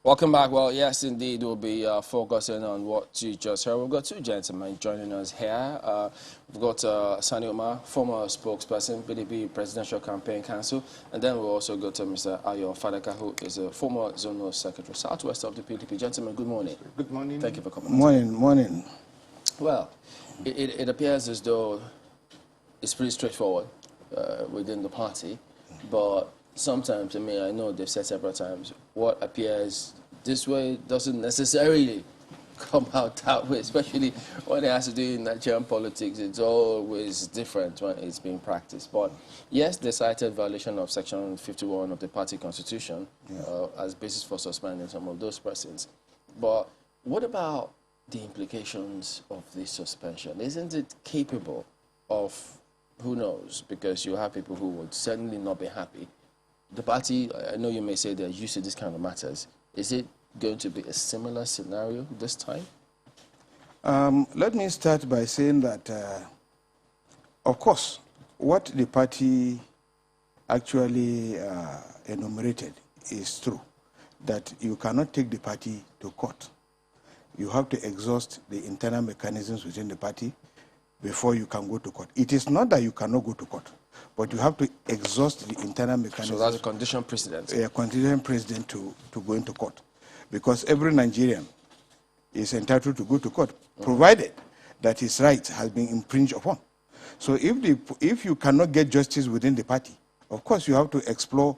Welcome back. Well, yes, indeed, we'll be focusing on what you just heard. We've got two gentlemen joining us here. We've got Sani Umar, former spokesperson, PDP Presidential Campaign Council, and then we'll also go to Mr. Ayo Fadaka, who is a former Zonal Secretary, Southwest of the PDP. Gentlemen, good morning. Good morning. Thank you for coming. Morning. Well, it appears as though it's pretty straightforward within the party, but sometimes, I know they've said several times, what appears this way doesn't necessarily come out that way, especially when it has to do in Nigerian politics. It's always different when it's being practiced. But yes, they cited violation of Section 51 of the party constitution as basis for suspending some of those persons. But what about the implications of this suspension? Isn't it capable of, who knows, because you have people who would certainly not be happy. The party, I know you may say they're used to this kind of matters. Is it going to be a similar scenario this time? Let me start by saying that, of course, what the party actually enumerated is true, that you cannot take the party to court. You have to exhaust the internal mechanisms within the party before you can go to court. It is not that you cannot go to court, but you have to exhaust the internal mechanism. So that's a condition precedent. A condition precedent to go into court. Because every Nigerian is entitled to go to court, provided that his right has been infringed upon. So if you cannot get justice within the party, of course you have to explore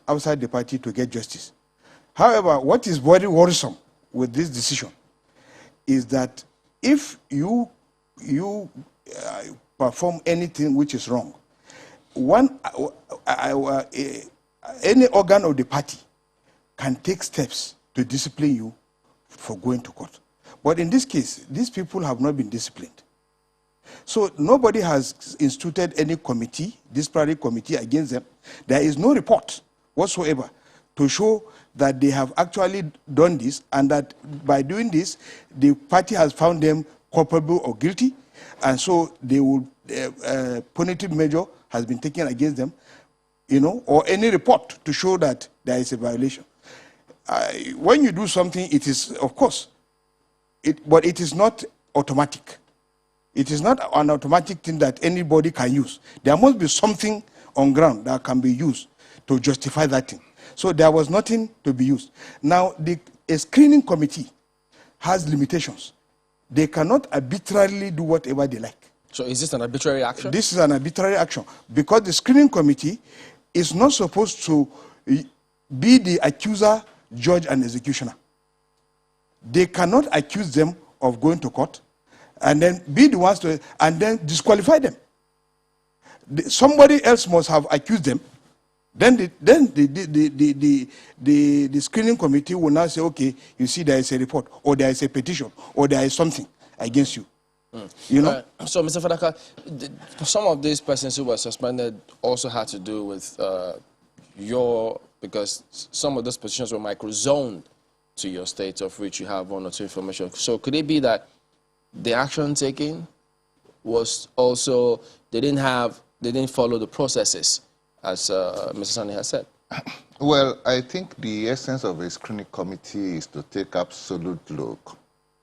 outside the party to get justice. However, what is very worrisome with this decision is that if you perform anything which is wrong, any organ of the party can take steps to discipline you for going to court. But in this case, these people have not been disciplined. So nobody has instituted any committee, disciplinary committee against them. There is no report whatsoever to show that they have actually done this, and that by doing this, the party has found them culpable or guilty, and so they will punitive measure has been taken against them, or any report to show that there is a violation. When you do something, it is, of course, but it is not automatic. It is not an automatic thing that anybody can use. There must be something on ground that can be used to justify that thing. So there was nothing to be used. Now, a screening committee has limitations. They cannot arbitrarily do whatever they like. So is this an arbitrary action? This is an arbitrary action because the screening committee is not supposed to be the accuser, judge, and executioner. They cannot accuse them of going to court and then be the ones to, and then disqualify them. Somebody else must have accused them. Then the screening committee will now say, okay, you see there is a report, or there is a petition, or there is something against you. So, Mr. Fadaka, some of these persons who were suspended also had to do with because some of those positions were micro-zoned to your state, of which you have one or two information. So could it be that the action taken was also, they didn't follow the processes, as Mr. Sani has said? Well, I think the essence of a screening committee is to take absolute look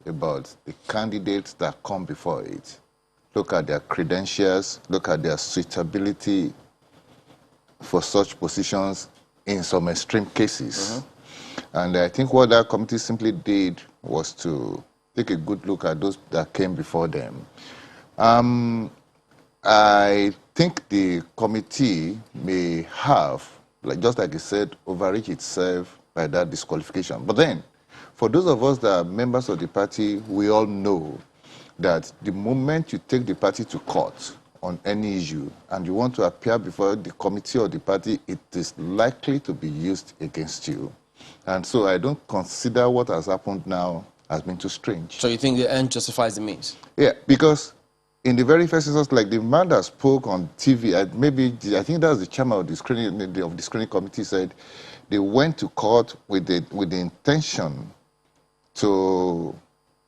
about the candidates that come before it. Look at their credentials, look at their suitability for such positions in some extreme cases. And I think what that committee simply did was to take a good look at those that came before them. I think the committee may have, just like I said, overreached itself by that disqualification. But then, for those of us that are members of the party, we all know that the moment you take the party to court on any issue and you want to appear before the committee or the party, it is likely to be used against you. And so I don't consider what has happened now as being too strange. So you think the end justifies the means? Yeah, because in the very first instance, like the man that spoke on TV, I think that was the chairman of the screening committee, said they went to court with the intention to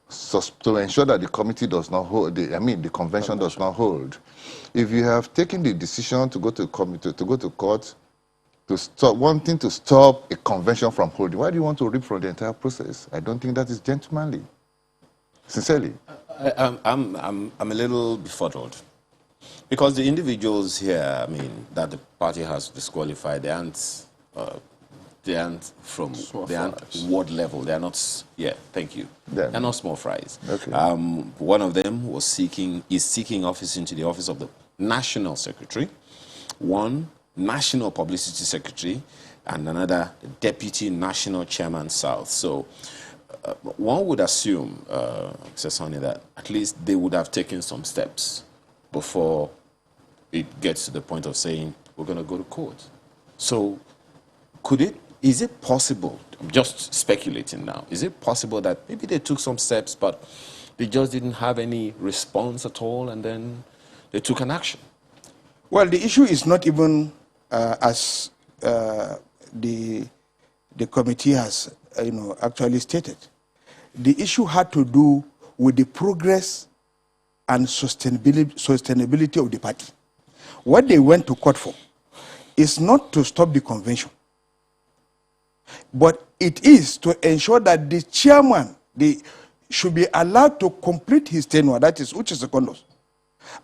ensure that the committee does not hold, the convention does not hold. If you have taken the decision to go to court, to stop, wanting to stop a convention from holding. Why do you want to rip from the entire process? I don't think that is gentlemanly. Sincerely. I'm a little befuddled. Because the individuals here, I mean, that the party has disqualified, they aren't from, they aren't ward level. They are not, yeah, thank you. Yeah. They're not small fries. Okay. One of them is seeking office into the office of the National Secretary, one National Publicity Secretary, and another Deputy National Chairman South. So one would assume, Mr. Sonny, that at least they would have taken some steps before it gets to the point of saying, we're going to go to court. So is it possible, I'm just speculating now, is it possible that maybe they took some steps, but they just didn't have any response at all, and then they took an action? Well, the issue is not even as the committee has actually stated. The issue had to do with the progress and sustainability of the party. What they went to court for is not to stop the convention, but it is to ensure that the chairman should be allowed to complete his tenure, that is, which is secondus,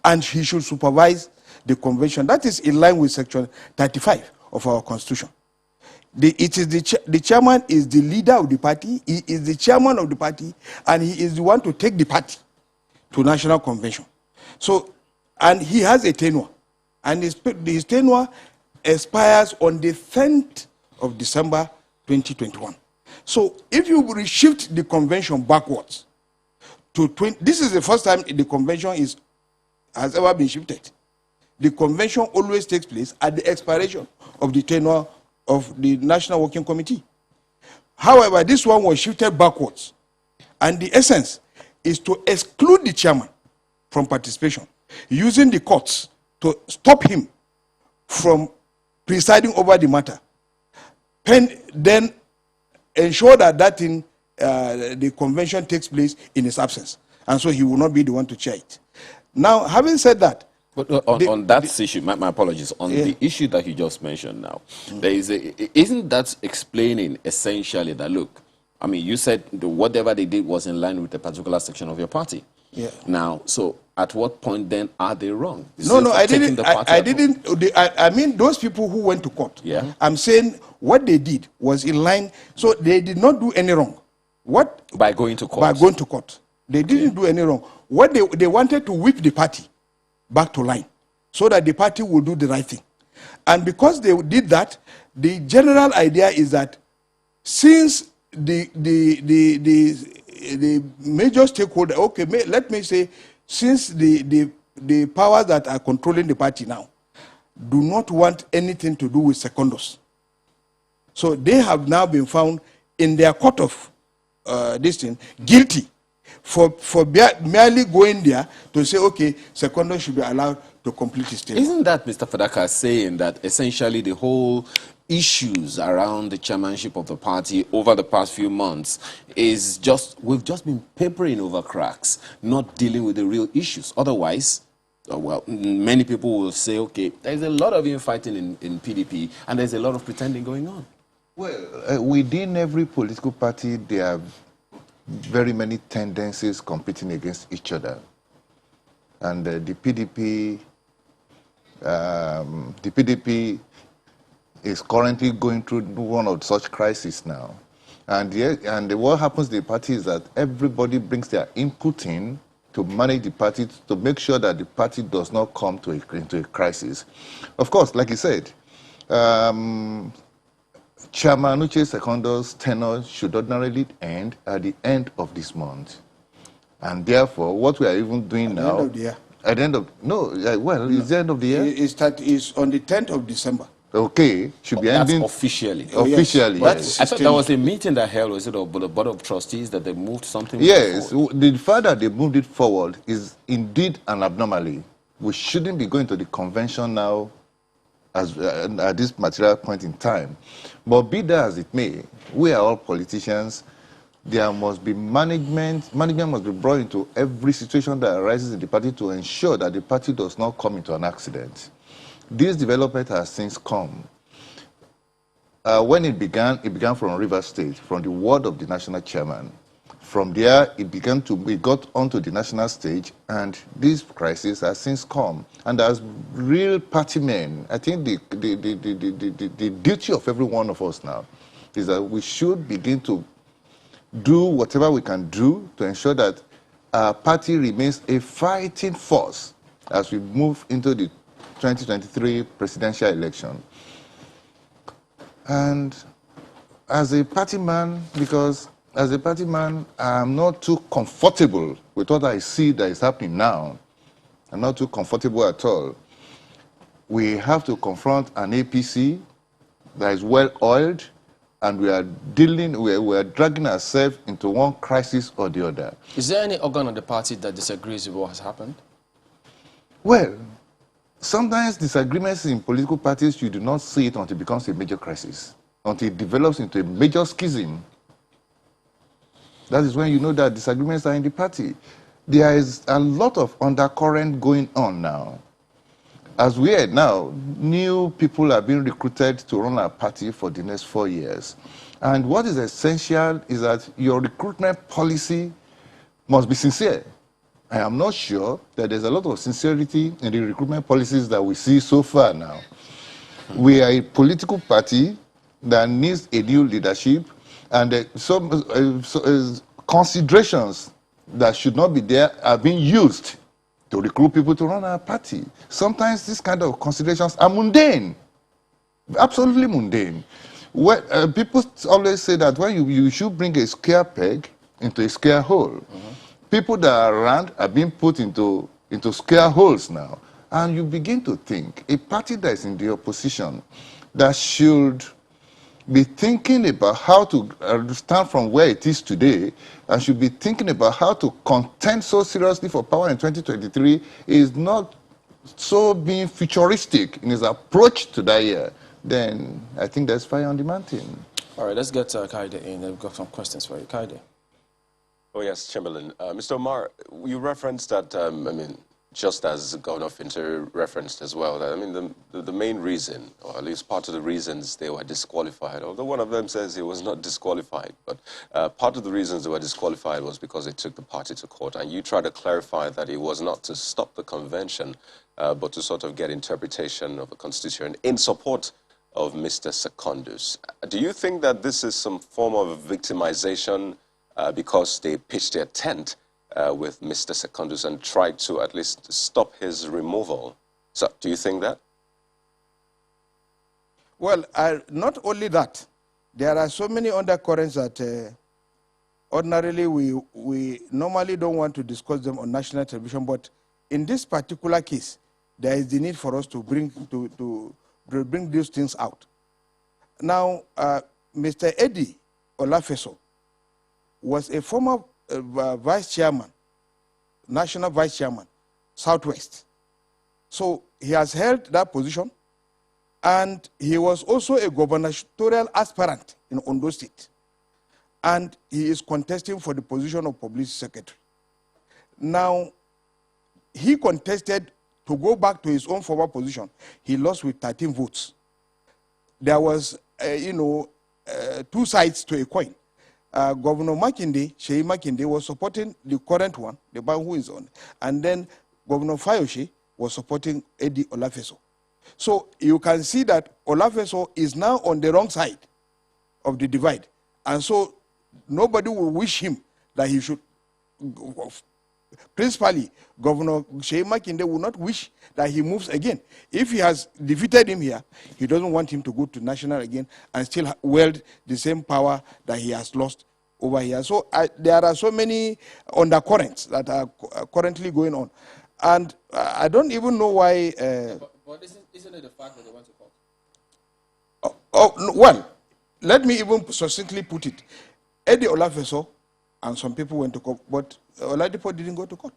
and he should supervise the convention. That is in line with Section 35 of our Constitution. The chairman is the leader of the party, he is the chairman of the party, and he is the one to take the party to national convention. So, and he has a tenure, and his tenure expires on the 10th of December 2021. So if you reshift the convention backwards to this is the first time the convention has ever been shifted. The convention always takes place at the expiration of the tenure of the National Working Committee. However, this one was shifted backwards, and the essence is to exclude the chairman from participation, using the courts to stop him from presiding over the matter, then ensure that the convention takes place in his absence, and so he will not be the one to chair it. Now, having said that, but on that issue, my apologies, on the issue that you just mentioned now, there is isn't that explaining essentially that, look, I mean, you said whatever they did was in line with a particular section of your party. Yeah. Now, so at what point then are they wrong? No, I didn't. I mean, those people who went to court. Yeah. I'm saying what they did was in line. So they did not do any wrong. What? By going to court. By going to court, they didn't do any wrong. What they wanted to whip the party back to line, so that the party will do the right thing. And because they did that, the general idea is that since the major stakeholder, okay, let me say, since the powers that are controlling the party now do not want anything to do with secondus, so they have now been found in their court of this thing guilty for merely going there to say, okay, secondus should be allowed to complete his tenure. Isn't that Mr. Fadaka saying that essentially the whole issues around the chairmanship of the party over the past few months is we've just been papering over cracks, not dealing with the real issues? Otherwise, well, many people will say, okay, there's a lot of infighting in PDP and there's a lot of pretending going on. Well, within every political party, there are very many tendencies competing against each other. And the PDP is currently going through one of such crises now. And what happens to the party is that everybody brings their input in to manage the party, to make sure that the party does not come into a crisis. Of course, like you said, Chairman Uche Secondo's tenure should ordinarily end at the end of this month. And therefore, what we are even doing now... At the end of the year. At the end of... No, well, it's the end of the year. It's on the 10th of December. Okay, should be ending... That's officially. Officially, yes. I thought there was a meeting that held, was it of the Board of Trustees, that they moved something Yes, forward? the fact that they moved it forward is indeed an abnormality. We shouldn't be going to the convention now at this material point in time. But be that as it may, we are all politicians. There must be management must be brought into every situation that arises in the party to ensure that the party does not come into an accident. This development has since come. when it began from Rivers State, from the ward of the national chairman. From there, it got onto the national stage, and this crisis has since come. And as real party men, I think the duty of every one of us now is that we should begin to do whatever we can do to ensure that our party remains a fighting force as we move into the 2023 presidential election. And as a party man, I'm not too comfortable with what I see that is happening now. I'm not too comfortable at all. We have to confront an APC that is well-oiled, and we are dragging ourselves into one crisis or the other. Is there any organ of the party that disagrees with what has happened? Well, sometimes disagreements in political parties, you do not see it until it becomes a major crisis, until it develops into a major schism. That is when you know that disagreements are in the party. There is a lot of undercurrent going on now. As we are now, new people are being recruited to run our party for the next 4 years. And what is essential is that your recruitment policy must be sincere. I am not sure that there's a lot of sincerity in the recruitment policies that we see so far now. We are a political party that needs a new leadership, and some considerations that should not be there are being used to recruit people to run our party. Sometimes these kind of considerations are mundane, absolutely mundane. People always say that when you should bring a square peg into a square hole. People that are around are being put into square holes now. And you begin to think, a party that is in the opposition that should be thinking about how to stand from where it is today, and should be thinking about how to contend so seriously for power in 2023, is not so being futuristic in his approach to that year, then I think there's fire on the mountain. All right, let's get Kaide in. We've got some questions for you. Kaide. Oh, yes, Chamberlain. Mr. Omar, you referenced that, just as Governor Finter referenced as well, that, the main reason, or at least part of the reasons they were disqualified, although one of them says he was not disqualified, but part of the reasons they were disqualified was because they took the party to court. And you tried to clarify that it was not to stop the convention, but to sort of get interpretation of the Constitution in support of Mr. Secondus. Do you think that this is some form of victimization because they pitched their tent with Mr. Secondus and tried to at least stop his removal? So, do you think that? Well, not only that, there are so many undercurrents that ordinarily we normally don't want to discuss them on national television, but in this particular case, there is the need for us to bring these things out. Now, Mr. Eddie Olafeso was a former vice chairman, national vice chairman, Southwest. So he has held that position, and he was also a gubernatorial aspirant in Ondo State. And he is contesting for the position of publicity secretary. Now, he contested to go back to his own former position. He lost with 13 votes. There was, two sides to a coin. Governor Makinde, Sheyi Makinde, was supporting the current one, the man who is on, and then Governor Fayoshe was supporting Eddie Olafeso. So you can see that Olafeso is now on the wrong side of the divide, and so nobody will wish him that he should. Principally, Governor Sheyi Makinde will not wish that he moves again. If he has defeated him here, he doesn't want him to go to national again and still wield the same power that he has lost over here. So there are so many undercurrents that are currently going on. And I don't even know why... But isn't it the fact that they went to court? Well, let me even succinctly put it. Eddie Olafeso and some people went to court, but Oladipo didn't go to court.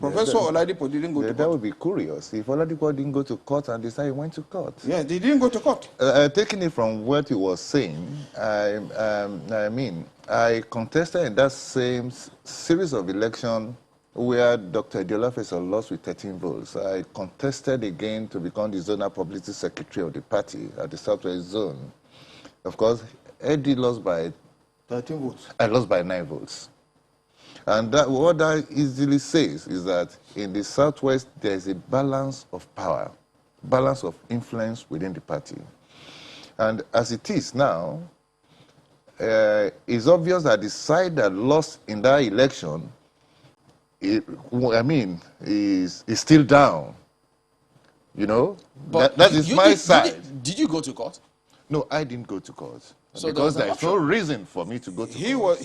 Professor Oladipo didn't go to court. That would be curious. If Oladipo didn't go to court and decided he went to court. Yeah, they didn't go to court. Taking it from what he was saying, I contested in that same series of election where Dr. Diolafesa lost with 13 votes. I contested again to become the zonal publicity secretary of the party at the Southwest Zone. Of course, Eddie lost by 13 votes. I lost by 9 votes. And that, what that easily says is that in the Southwest, there is a balance of power, balance of influence within the party. And as it is now, it's obvious that the side that lost in that election, is still down. You know? But that is my side. Did you go to court? No, I didn't go to court. So because there there's was an no reason for me to go to He court.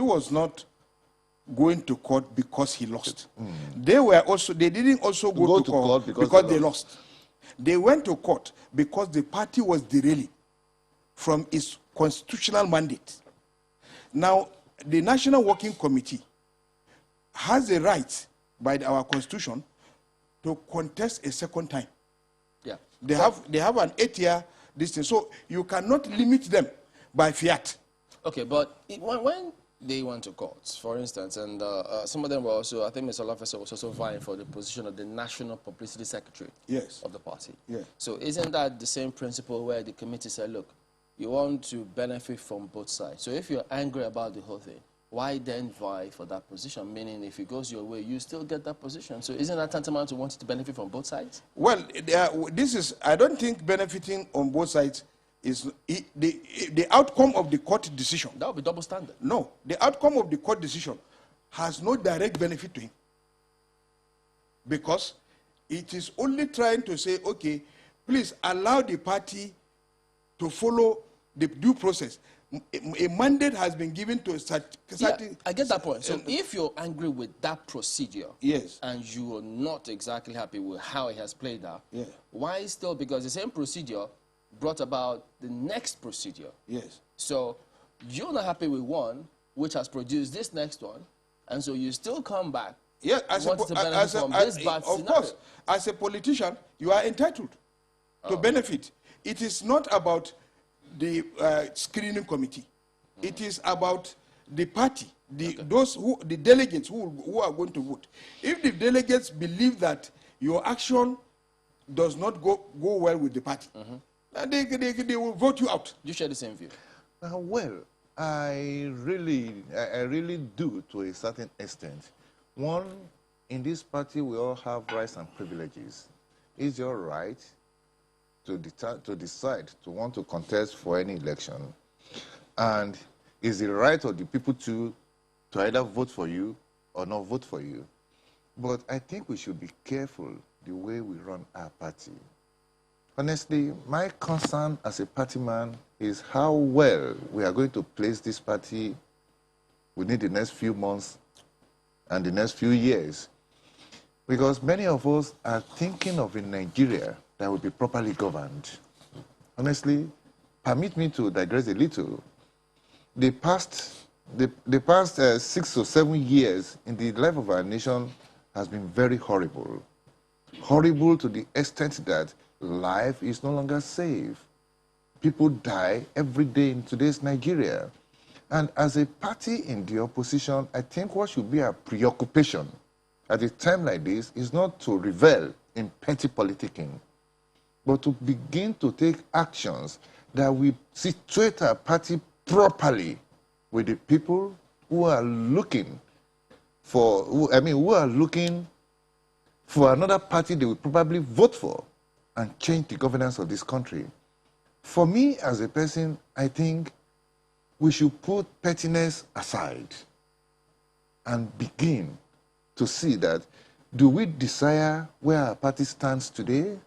was not going to court because he lost. They didn't also go to court because they lost. They went to court because the party was derailing from its constitutional mandate. Now, the National Working Committee has a right by our constitution to contest a second time. Yeah. They have an 8-year distance, so you cannot limit them by fiat. Okay, but when they went to courts, for instance, and some of them were also, I think Mr. Lafayette was also vying for the position of the National Publicity Secretary of the party. Yeah. So isn't that the same principle where the committee said, look, you want to benefit from both sides. So if you're angry about the whole thing, why then vie for that position? Meaning if it goes your way, you still get that position. So isn't that tantamount to wanting to benefit from both sides? Well, I don't think benefiting on both sides is the outcome of the court decision. That would be double standard. No, the outcome of the court decision has no direct benefit to him. Because it is only trying to say, okay, please allow the party to follow the due process. A mandate has been given to a certain... I get that point. So if you're angry with that procedure, yes, and you are not exactly happy with how it has played out, yeah, why still? Because the same procedure brought about the next procedure. Yes. So you're not happy with one, which has produced this next one, and so you still come back. Yeah, of course, as a politician, you are entitled to benefit. It is not about the screening committee. It is about the party, the delegates who are going to vote. If the delegates believe that your action does not go well with the party, they will vote you out. You share the same view? Well, I really do to a certain extent. One, in this party, we all have rights and privileges. It's your right to decide to want to contest for any election, and it's the right of the people to either vote for you or not vote for you. But I think we should be careful the way we run our party. Honestly, my concern as a party man is how well we are going to place this party within the next few months and the next few years. Because many of us are thinking of a Nigeria that will be properly governed. Honestly, permit me to digress a little. The past 6 or 7 years in the life of our nation has been very horrible. Horrible to the extent that life is no longer safe. People die every day in today's Nigeria. And as a party in the opposition, I think what should be our preoccupation at a time like this is not to revel in petty politicking, but to begin to take actions that will situate our party properly with the people who are looking for, who are looking for another party they will probably vote for and change the governance of this country. For me, as a person, I think we should put pettiness aside and begin to see that, do we desire where our party stands today?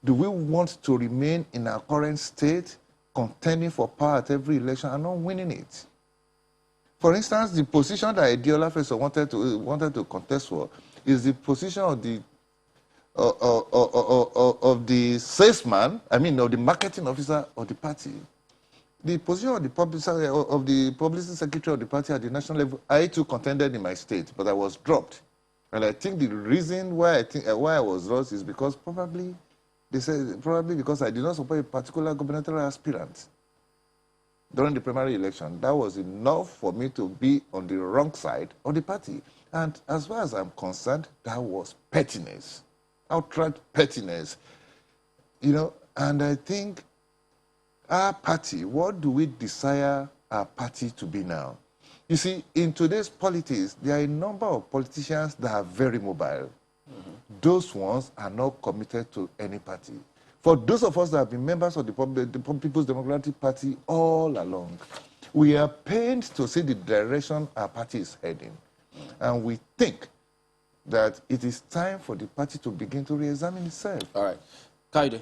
Do we want to remain in our current state, contending for power at every election and not winning it? For instance, the position that Adiola first wanted to contest for is the position of the salesman, of the marketing officer of the party. The position of the publicity secretary of the party at the national level, I too contended in my state, but I was dropped. And I think the reason why I was lost is because probably because I did not support a particular gubernatorial aspirant. during the primary election, that was enough for me to be on the wrong side of the party. And as far as I'm concerned, that was pettiness, outright pettiness. You know, and I think our party, what do we desire our party to be now? You see, in today's politics, there are a number of politicians that are very mobile. Those ones are not committed to any party. For those of us that have been members of the People's Democratic Party all along, we are pained to see the direction our party is heading. And we think that it is time for the party to begin to re-examine itself. All right. Kaide.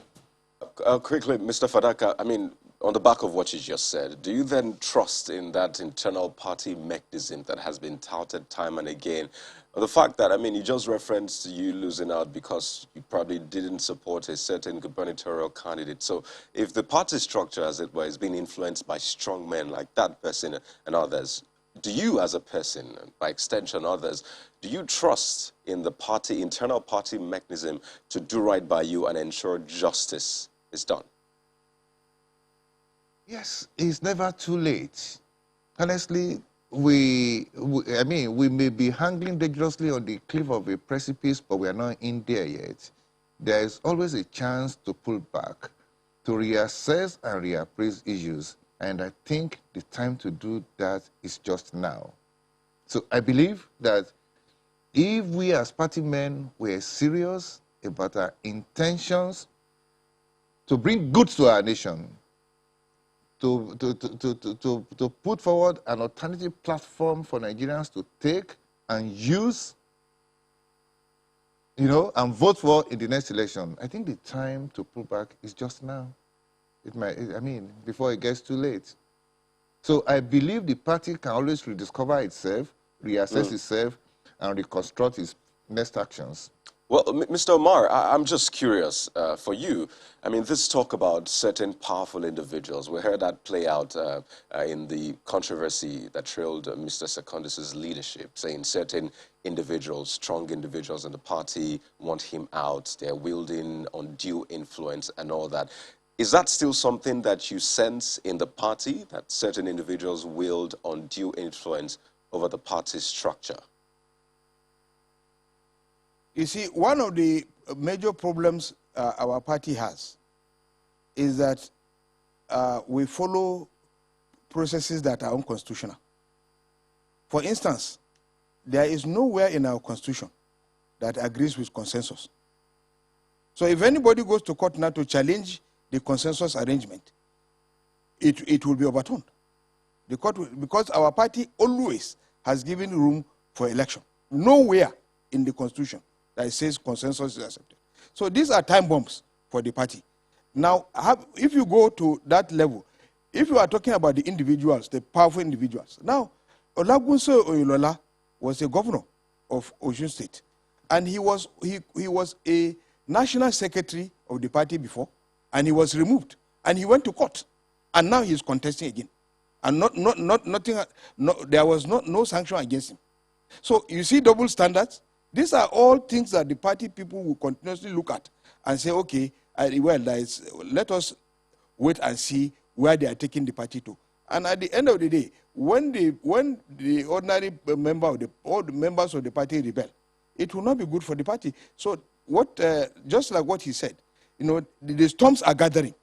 Quickly, Mr. Fadaka, I mean, on the back of what you just said, do you then trust in that internal party mechanism that has been touted time and again? The fact that, I mean, you just referenced you losing out because you probably didn't support a certain gubernatorial candidate. So if the party structure, as it were, is being influenced by strong men like that person and others, do you as a person, by extension others, do you trust in the party, internal party mechanism to do right by you and ensure justice is done? Yes, it's never too late. Honestly, we may be hanging dangerously on the cliff of a precipice, but we are not in there yet. There is always a chance to pull back, to reassess and reappraise issues. And I think the time to do that is just now. So I believe that if we as party men were serious about our intentions to bring good to our nation, to put forward an alternative platform for Nigerians to take and use, you know, and vote for in the next election, I think the time to pull back is just now. Before it gets too late. So I believe the party can always rediscover itself, reassess itself, and reconstruct its next actions. Well, Mr. Omar, I'm just curious for you. I mean, this talk about certain powerful individuals, we heard that play out in the controversy that trailed Mr. Secondus's leadership, saying certain individuals, strong individuals in the party want him out, they're wielding undue influence and all that. Is that still something that you sense in the party, that certain individuals wield undue influence over the party's structure? You see, one of the major problems our party has is that we follow processes that are unconstitutional. For instance, there is nowhere in our constitution that agrees with consensus. So if anybody goes to court now to challenge the consensus arrangement, it will be overturned. The court will, because our party always has given room for election. Nowhere in the constitution that says consensus is accepted. So these are time bombs for the party. Now, if you go to that level, if you are talking about the individuals, the powerful individuals, now, Olagunso Oyinlola was a governor of Osun State, and he was a national secretary of the party before, and he was removed, and he went to court, and now he is contesting again, and there was no sanction against him. So you see double standards. These are all things that the party people will continuously look at and say, okay, let us wait and see where they are taking the party to. And at the end of the day, when the ordinary member of all the members of the party rebel, it will not be good for the party. So just like what he said, you know, the storms are gathering,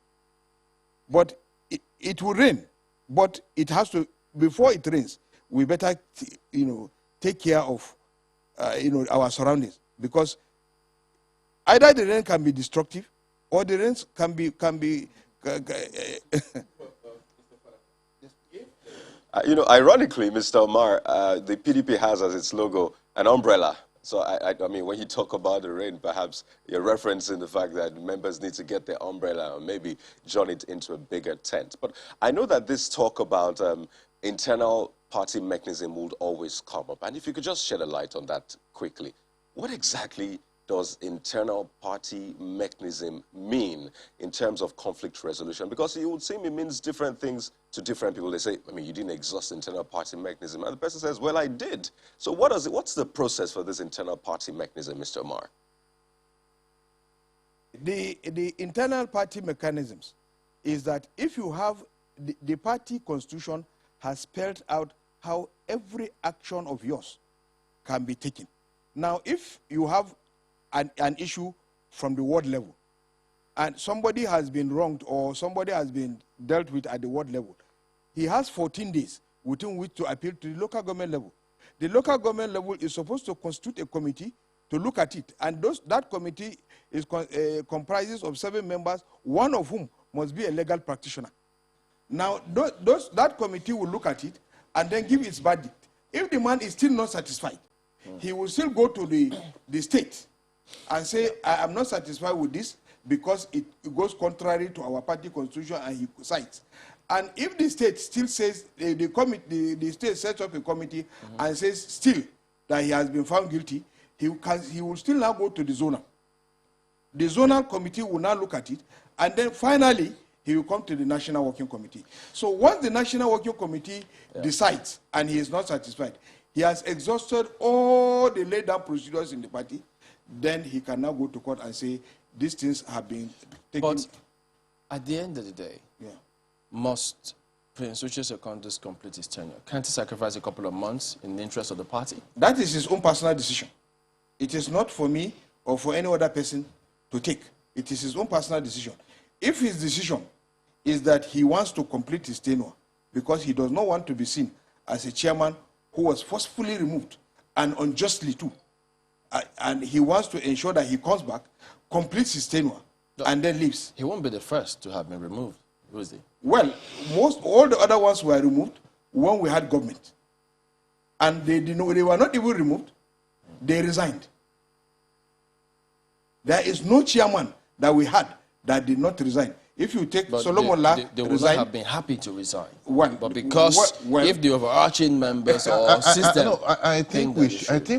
but it will rain. But it has to, before it rains, we better, you know, take care of, our surroundings, because either the rain can be destructive, or the rains can be. Ironically, Mr. Omar, the PDP has as its logo an umbrella. So, I mean, when you talk about the rain, perhaps you're referencing the fact that members need to get their umbrella or maybe join it into a bigger tent. But I know that this talk about internal party mechanism would always come up. And if you could just shed a light on that quickly, what exactly does internal party mechanism mean in terms of conflict resolution? Because it would seem it means different things to different people. They say, I mean, you didn't exhaust internal party mechanism. And the person says, well, I did. So what's the process for this internal party mechanism, Mr. Omar? The internal party mechanisms is that if you have the party constitution has spelled out how every action of yours can be taken. Now, if you have an issue from the ward level, and somebody has been wronged or somebody has been dealt with at the ward level, he has 14 days within which to appeal to the local government level. The local government level is supposed to constitute a committee to look at it, and that committee is comprises of 7 members, one of whom must be a legal practitioner. Now, that committee will look at it and then give its verdict. If the man is still not satisfied, he will still go to the state and say, I am not satisfied with this because it goes contrary to our party constitution, and he cites. And if the state still says, the state sets up a committee and says still that he has been found guilty, he will still now go to the zonal. The zonal committee will now look at it, and then finally, he will come to the National Working Committee. So once the National Working Committee decides and he is not satisfied, he has exhausted all the laid down procedures in the party, then he can now go to court and say, these things have been taken. But at the end of the day, must Prince Uche Secondus complete his tenure? Can't he sacrifice a couple of months in the interest of the party? That is his own personal decision. It is not for me or for any other person to take. It is his own personal decision. If his decision is that he wants to complete his tenure because he does not want to be seen as a chairman who was forcefully removed and unjustly too, and he wants to ensure that he comes back, completes his tenure, and then leaves. He won't be the first to have been removed, was he? Well, all the other ones were removed when we had government. And they were not even removed, they resigned. There is no chairman that we had that did not resign. If you take Solomon La, they would not have been happy to resign. Well, but because if the overarching members or system, I think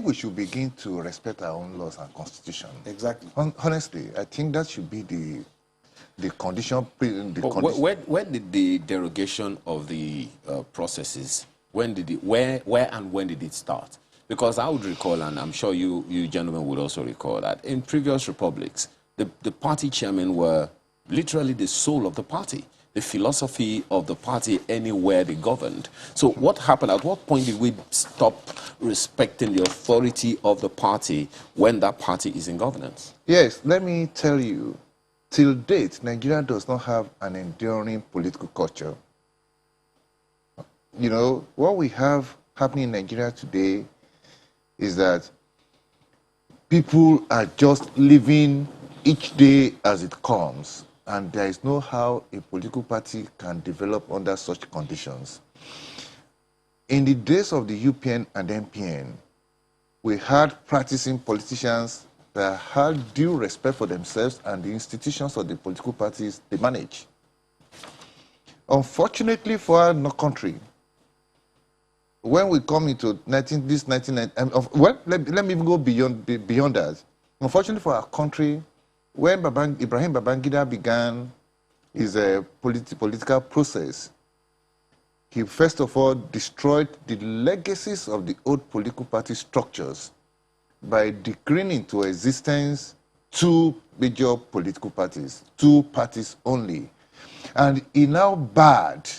we should begin to respect our own laws and constitution. Exactly. Honestly, I think that should be the condition. Where did the derogation of the processes? Where and when did it start? Because I would recall, and I'm sure you gentlemen would also recall, that in previous republics, the party chairmen were literally the soul of the party, the philosophy of the party anywhere they governed. So what happened? At what point did we stop respecting the authority of the party when that party is in governance? Yes, let me tell you, till date, Nigeria does not have an enduring political culture. You know, what we have happening in Nigeria today is that people are just living each day as it comes, and there is no how a political party can develop under such conditions. In the days of the UPN and MPN, we had practicing politicians that had due respect for themselves and the institutions of the political parties they manage. Unfortunately for our country, when we come into let me even go beyond that. Unfortunately for our country, when Ibrahim Babangida began his political process, he first of all destroyed the legacies of the old political party structures by decreeing into existence 2 major political parties, 2 parties only. And he now barred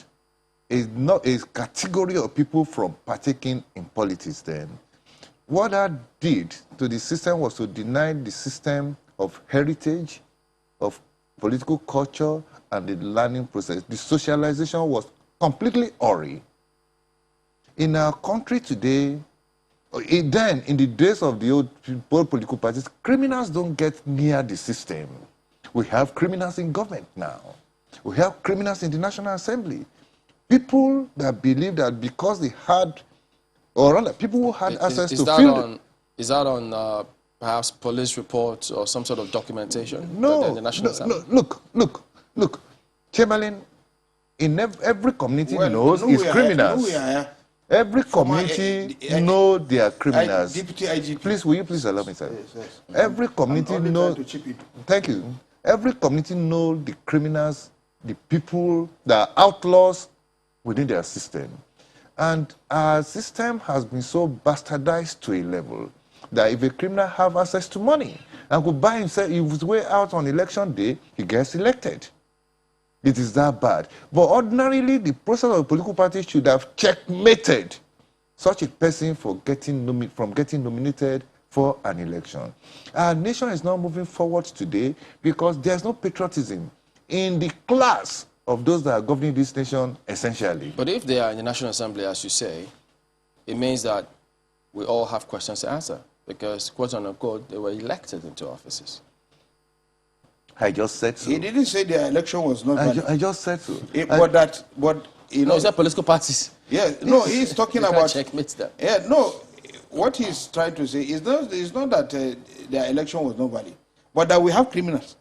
a category of people from partaking in politics then. What that did to the system was to deny the system of heritage, of political culture, and the learning process. The socialization was completely awry. In our country today, then in the days of the old political parties, criminals don't get near the system. We have criminals in government now. We have criminals in the National Assembly. People that believe that because they had, or rather, people who had access to field. Is that on perhaps police reports or some sort of documentation? No, the National Assembly? Look. Chamberlain, in every community knows is criminals. Every community know they are criminals. Deputy IGP. Please, will you please allow me, sir? Yes. Every community knows. Thank you. Every community know the criminals, the people that are outlaws within their system. And our system has been so bastardized to a level that if a criminal have access to money and could buy himself his way out on election day, he gets elected. It is that bad. But ordinarily, the process of a political party should have checkmated such a person from getting nominated for an election. Our nation is now moving forward today because there's no patriotism in the class of those that are governing this nation, essentially. But if they are in the National Assembly, as you say, it means that we all have questions to answer because, quote unquote, they were elected into offices. I just said so. He didn't say the election was not valid. I just said so. But you know, No, is that political parties? yeah, no, he's talking You can't about checkmate that. Yeah, no, what he's trying to say is not that the election was not valid, but that we have criminals.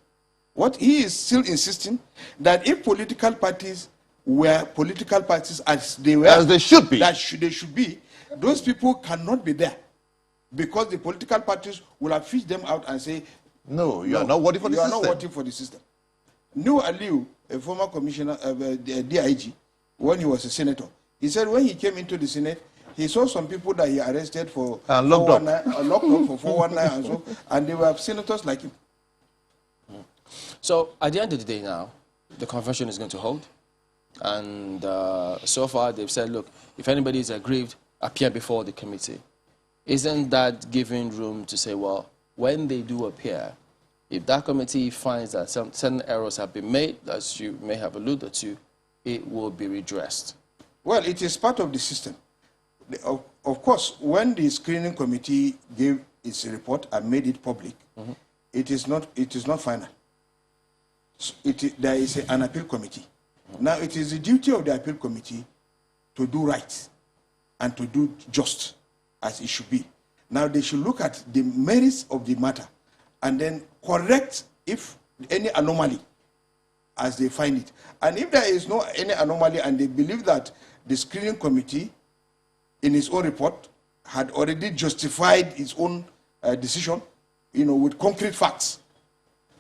What he is still insisting that if political parties were political parties as they were, As they should be, they should be, those people cannot be there because the political parties will have fished them out and say, no, you are not working for the system. You are not working for the system. New Aliu, a former commissioner of DIG, when he was a senator, he said when he came into the Senate, he saw some people that he arrested for and locked up for 419 and so, and they were senators like him. So at the end of the day now, the convention is going to hold. And so far they've said, look, if anybody is aggrieved, appear before the committee. Isn't that giving room to say, well, when they do appear, if that committee finds that some certain errors have been made, as you may have alluded to, it will be redressed? Well, it is part of the system. Of course, when the screening committee gave its report and made it public, it is not final. So there is an appeal committee. Now, it is the duty of the appeal committee to do right and to do just as it should be. Now, they should look at the merits of the matter and then correct if any anomaly as they find it. And if there is no any anomaly and they believe that the screening committee in its own report had already justified its own decision, with concrete facts,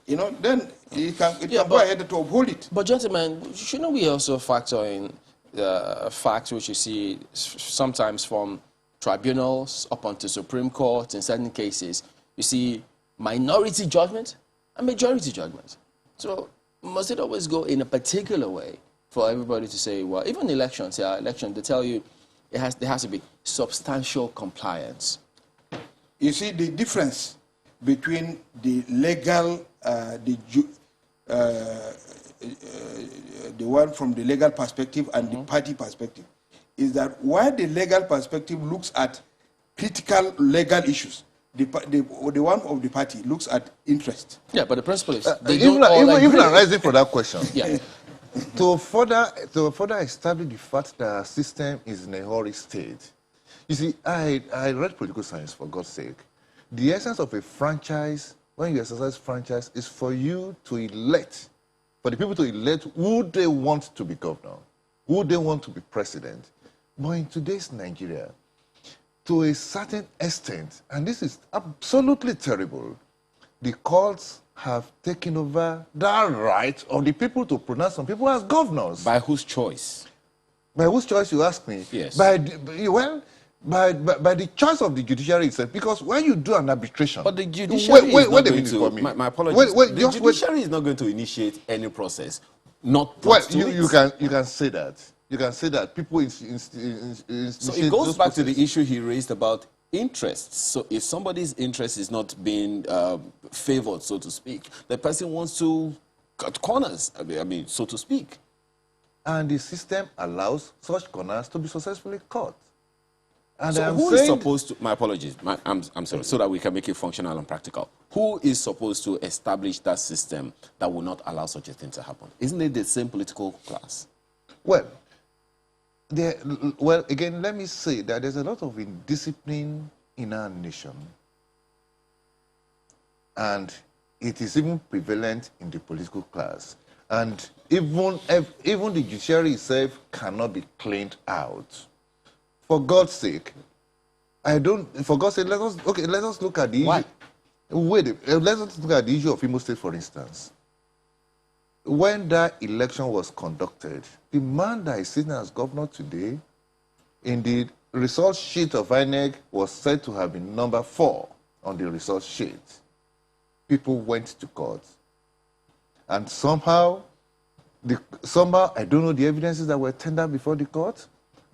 then it can go ahead to uphold it. But gentlemen, shouldn't we also factor in the facts which you see sometimes from tribunals up onto Supreme Court in certain cases? You see minority judgment and majority judgment. So must it always go in a particular way for everybody to say, well, even elections, they tell you there has to be substantial compliance. You see the difference between the legal, the one from the legal perspective and the party perspective is that while the legal perspective looks at critical legal issues, the one of the party looks at interest. Yeah, but the principle is even arising from that question. Yeah. To further establish the fact that our system is in a horrid state. You see, I read political science, for God's sake. The essence of a franchise, when you exercise franchise, is for you to elect, for the people to elect who they want to be governor, who they want to be president. But in today's Nigeria, to a certain extent, and this is absolutely terrible, the courts have taken over that right of the people to pronounce some people as governors. By whose choice? By whose choice, you ask me? Yes. By the choice of the judiciary itself, because when you do an arbitration... But the judiciary is not going to... My apologies. The judiciary is not going to initiate any process. Well, you can say that. You can say that people... So it goes back to the issue he raised about interests. So if somebody's interest is not being favored, so to speak, the person wants to cut corners, so to speak. And the system allows such corners to be successfully cut. And so who is supposed to... My apologies. I'm sorry. So that we can make it functional and practical. Who is supposed to establish that system that will not allow such a thing to happen? Isn't it the same political class? Well, again, let me say that there's a lot of indiscipline in our nation. And it is even prevalent in the political class. And even the judiciary itself cannot be cleaned out. For God's sake, let us look at the Why? Let us look at the issue of Imo State, for instance. When that election was conducted, the man that is sitting as governor today, in the result sheet of INEC, was said to have been number 4 on the result sheet. People went to court. And somehow, Somehow, I don't know the evidences that were tendered before the court.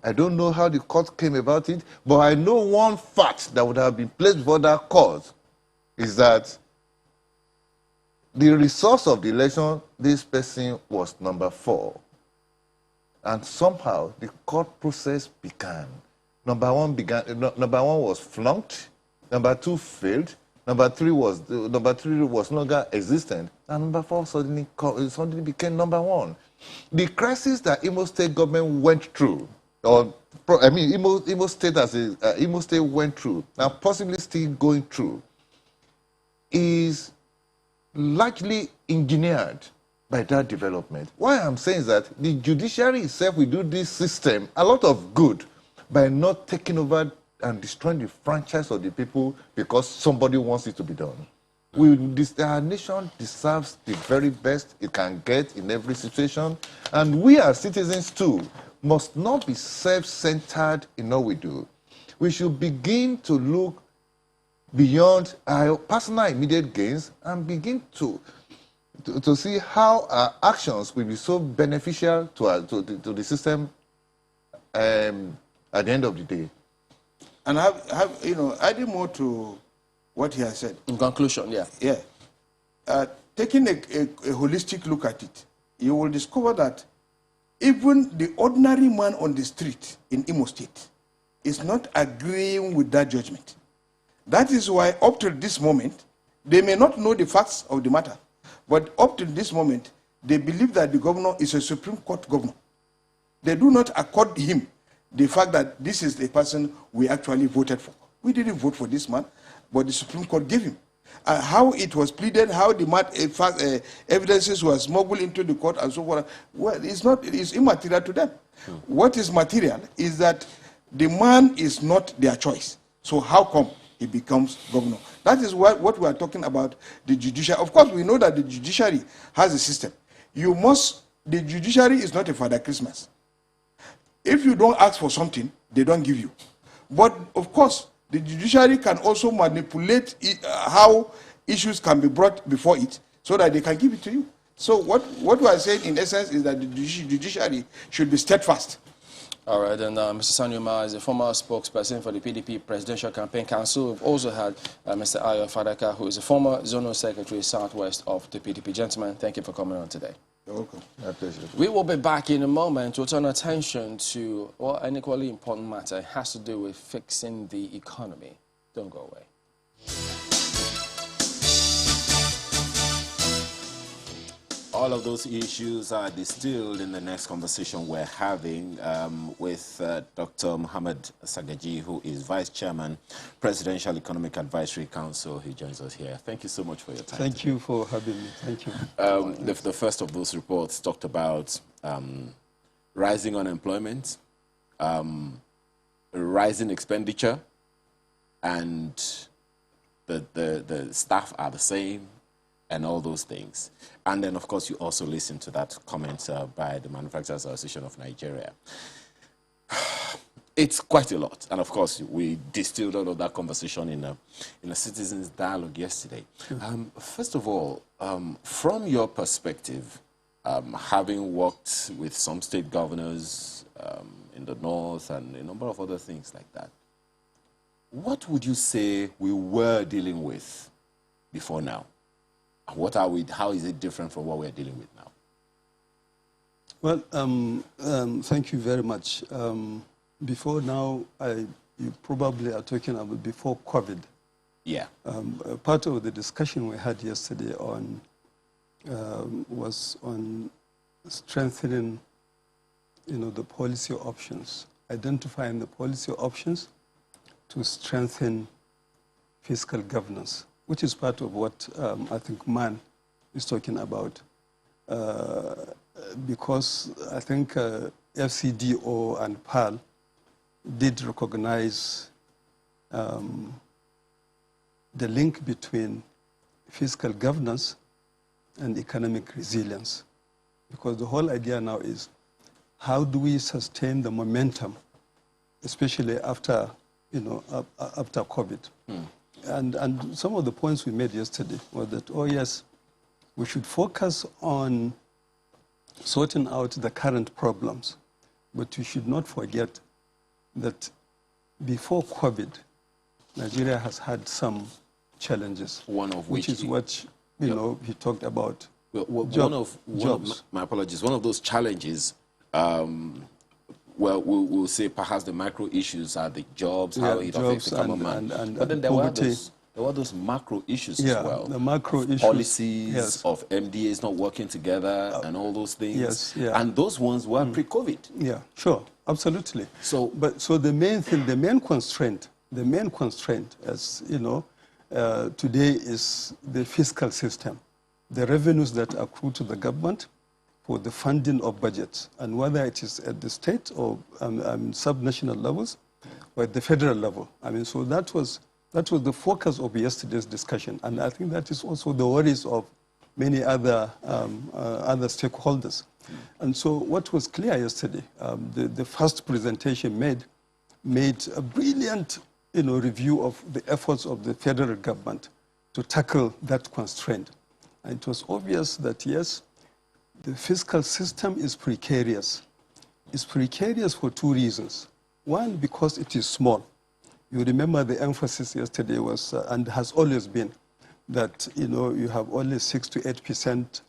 I don't know how the court came about it, but I know one fact that would have been placed before that court is that the results of the election, this person was number 4. And somehow the court process began. Number one was flunked. Number 2 failed. Number 3 was no longer existent. And number 4 suddenly became number 1. The crisis that Imo State government went through, Imo State went through, and possibly still going through, is largely engineered by that development. What I'm saying is that the judiciary itself will do this system a lot of good by not taking over and destroying the franchise of the people because somebody wants it to be done. Our nation deserves the very best it can get in every situation, and we as citizens too must not be self-centered in all we do. We should begin to look beyond our personal immediate gains and begin to see how our actions will be so beneficial to the system at the end of the day. And adding more to what he has said. In conclusion, yeah. Yeah. Taking a holistic look at it, you will discover that even the ordinary man on the street in Imo State is not agreeing with that judgment. That is why up to this moment, they may not know the facts of the matter, but up to this moment, they believe that the governor is a Supreme Court governor. They do not accord him the fact that this is the person we actually voted for. We didn't vote for this man, but the Supreme Court gave him. How it was pleaded, how the evidences were smuggled into the court and so forth, well, it's immaterial to them. What is material is that the man is not their choice. So how come he becomes governor? That is what we are talking about, the judiciary. Of course, we know that the judiciary has a system. The judiciary is not a Father Christmas. If you don't ask for something, they don't give you. But of course, the judiciary can also manipulate how issues can be brought before it so that they can give it to you. So what we are saying in essence is that the judiciary should be steadfast. All right, and Mr. Sanyuma is a former spokesperson for the PDP Presidential Campaign Council. We've also had Mr. Ayo Fadaka, who is a former Zonal Secretary Southwest of the PDP. Gentlemen, thank you for coming on today. You're welcome. My pleasure. We will be back in a moment to turn attention to an equally important matter. It has to do with fixing the economy. Don't go away. All of those issues are distilled in the next conversation we're having with Dr. Mohammed Sagaji, who is Vice Chairman, Presidential Economic Advisory Council. He joins us here. Thank you so much for your time. Thank you for having me. Thank you. The first of those reports talked about rising unemployment, rising expenditure, and the staff are the same, and all those things. And then, of course, you also listen to that comment by the Manufacturers Association of Nigeria. It's quite a lot. And, of course, we distilled all of that conversation in a citizens' dialogue yesterday. First of all, from your perspective, having worked with some state governors in the north and a number of other things like that, what would you say we were dealing with before now? How is it different from what we're dealing with now? Well, thank you very much. Before now, you probably are talking about before COVID. Yeah. Part of the discussion we had yesterday was on strengthening, the policy options, identifying the policy options to strengthen fiscal governance, which is part of what I think Man is talking about. Because I think FCDO and PAL did recognize the link between fiscal governance and economic resilience. Because the whole idea now is how do we sustain the momentum, especially after, after COVID. And some of the points we made yesterday were that, oh yes, we should focus on sorting out the current problems. But we should not forget that before COVID, Nigeria has had some challenges. One of which is what he talked about. My apologies. One of those challenges, well, we'll say perhaps the micro issues are the jobs, how it affects the common man. But then there were those macro issues as well. The macro issues. Policies of MDAs not working together and all those things. And those ones were pre-COVID. Yeah, sure, absolutely. So the main thing, the main constraint, as you know, today is the fiscal system, the revenues that accrue to the government for the funding of budgets, and whether it is at the state or subnational levels or at the federal level. I mean, so that was the focus of yesterday's discussion, and I think that is also the worries of many other stakeholders. And so what was clear yesterday, the first presentation made a brilliant review of the efforts of the federal government to tackle that constraint. And it was obvious that, yes, the fiscal system is precarious. It's precarious for two reasons. One, because it is small. You remember the emphasis yesterday was, and has always been, that you have only 6 to 8%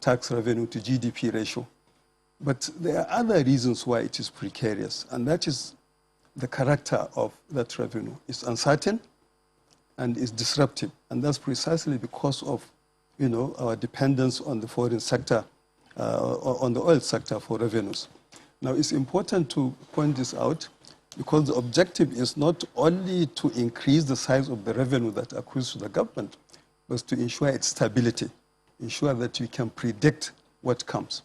tax revenue to GDP ratio. But there are other reasons why it is precarious, and that is the character of that revenue. It's uncertain and it's disruptive, and that's precisely because of our dependence on the foreign sector, on the oil sector for revenues. Now, it's important to point this out because the objective is not only to increase the size of the revenue that accrues to the government, but to ensure its stability, ensure that you can predict what comes.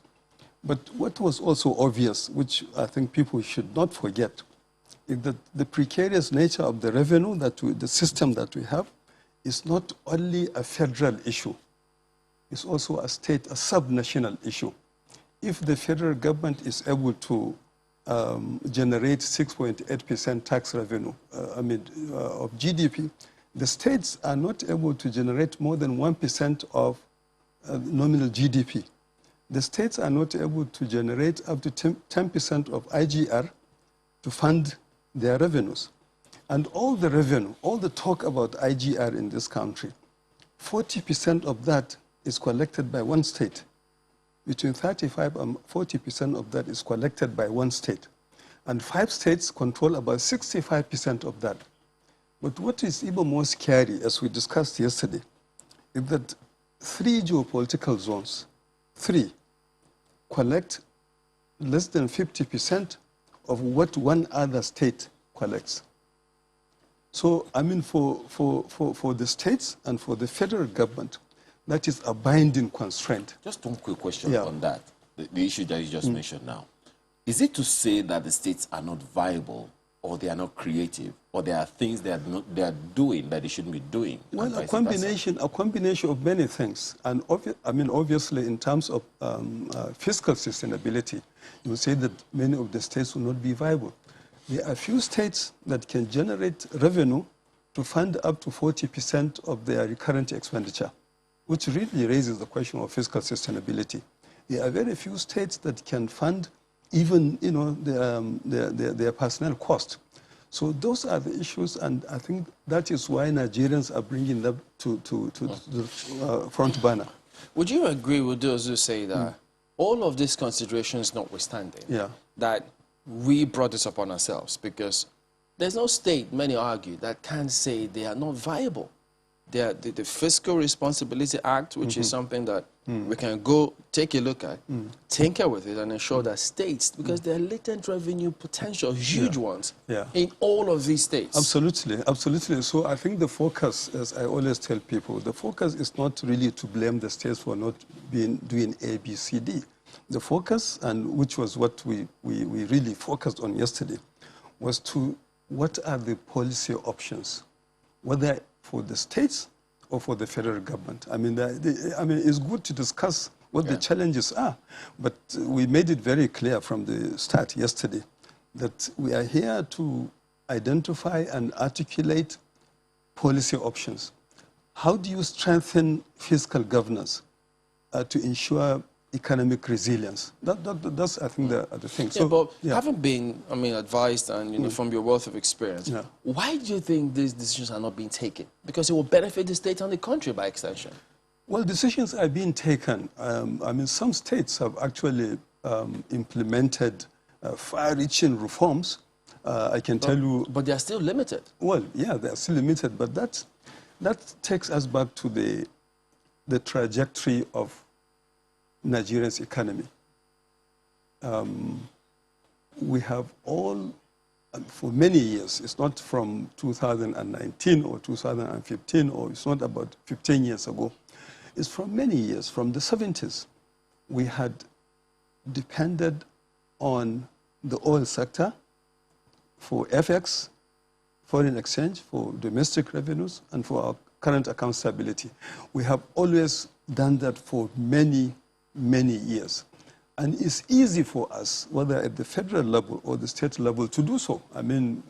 But what was also obvious, which I think people should not forget, is that the precarious nature of the revenue, the system that we have, is not only a federal issue. It's also a subnational issue. If the federal government is able to generate 6.8% tax revenue, of GDP, the states are not able to generate more than 1% of nominal GDP. The states are not able to generate up to 10% of IGR to fund their revenues. And all the revenue, all the talk about IGR in this country, 40% of that is collected by one state. Between 35 and 40% of that is collected by one state. And 5 states control about 65% of that. But what is even more scary, as we discussed yesterday, is that 3 geopolitical zones, 3, collect less than 50% of what one other state collects. So, for the states and for the federal government, that is a binding constraint. Just one quick question on that, the issue that you just mentioned now. Is it to say that the states are not viable, or they are not creative, or there are things they are doing that they shouldn't be doing? Well, a combination of many things. And obviously, in terms of fiscal sustainability, you would say that many of the states will not be viable. There are a few states that can generate revenue to fund up to 40% of their recurrent expenditure, which really raises the question of fiscal sustainability. There are very few states that can fund even their personnel cost. So those are the issues, and I think that is why Nigerians are bringing them to the front burner. Would you agree with those who say that all of these considerations notwithstanding, that we brought this upon ourselves? Because there's no state, many argue, that can say they are not viable. The Fiscal Responsibility Act, which is something that we can go take a look at, tinker with it, and ensure that states, because there are latent revenue potential, huge ones, in all of these states. Absolutely, absolutely. So I think the focus, as I always tell people, the focus is not really to blame the states for not doing A, B, C, D. The focus, and which was what we really focused on yesterday, was to what are the policy options, whether for the states or for the federal government. It's good to discuss what the challenges are, but we made it very clear from the start yesterday that we are here to identify and articulate policy options. How do you strengthen fiscal governance to ensure economic resilience. That's, I think, the thing. Yeah, So, but yeah. having been, I mean, advised and, you know, from your wealth of experience, Yeah. why do you think these decisions are not being taken? Because it will benefit the state and the country by extension. Well, decisions are being taken. I mean, some states have actually implemented far-reaching reforms. I can tell you... But they are still limited. Well, yeah, they are still limited, but that takes us back to the trajectory of Nigeria's economy. We have all, for many years, it's not from 2019 or 2015, or it's not about 15 years ago, it's from many years, from the 70s, we had depended on the oil sector for FX, foreign exchange, for domestic revenues, and for our current account stability. We have always done that for many, many years. And it's easy for us, whether at the federal level or the state level, to do so. I mean,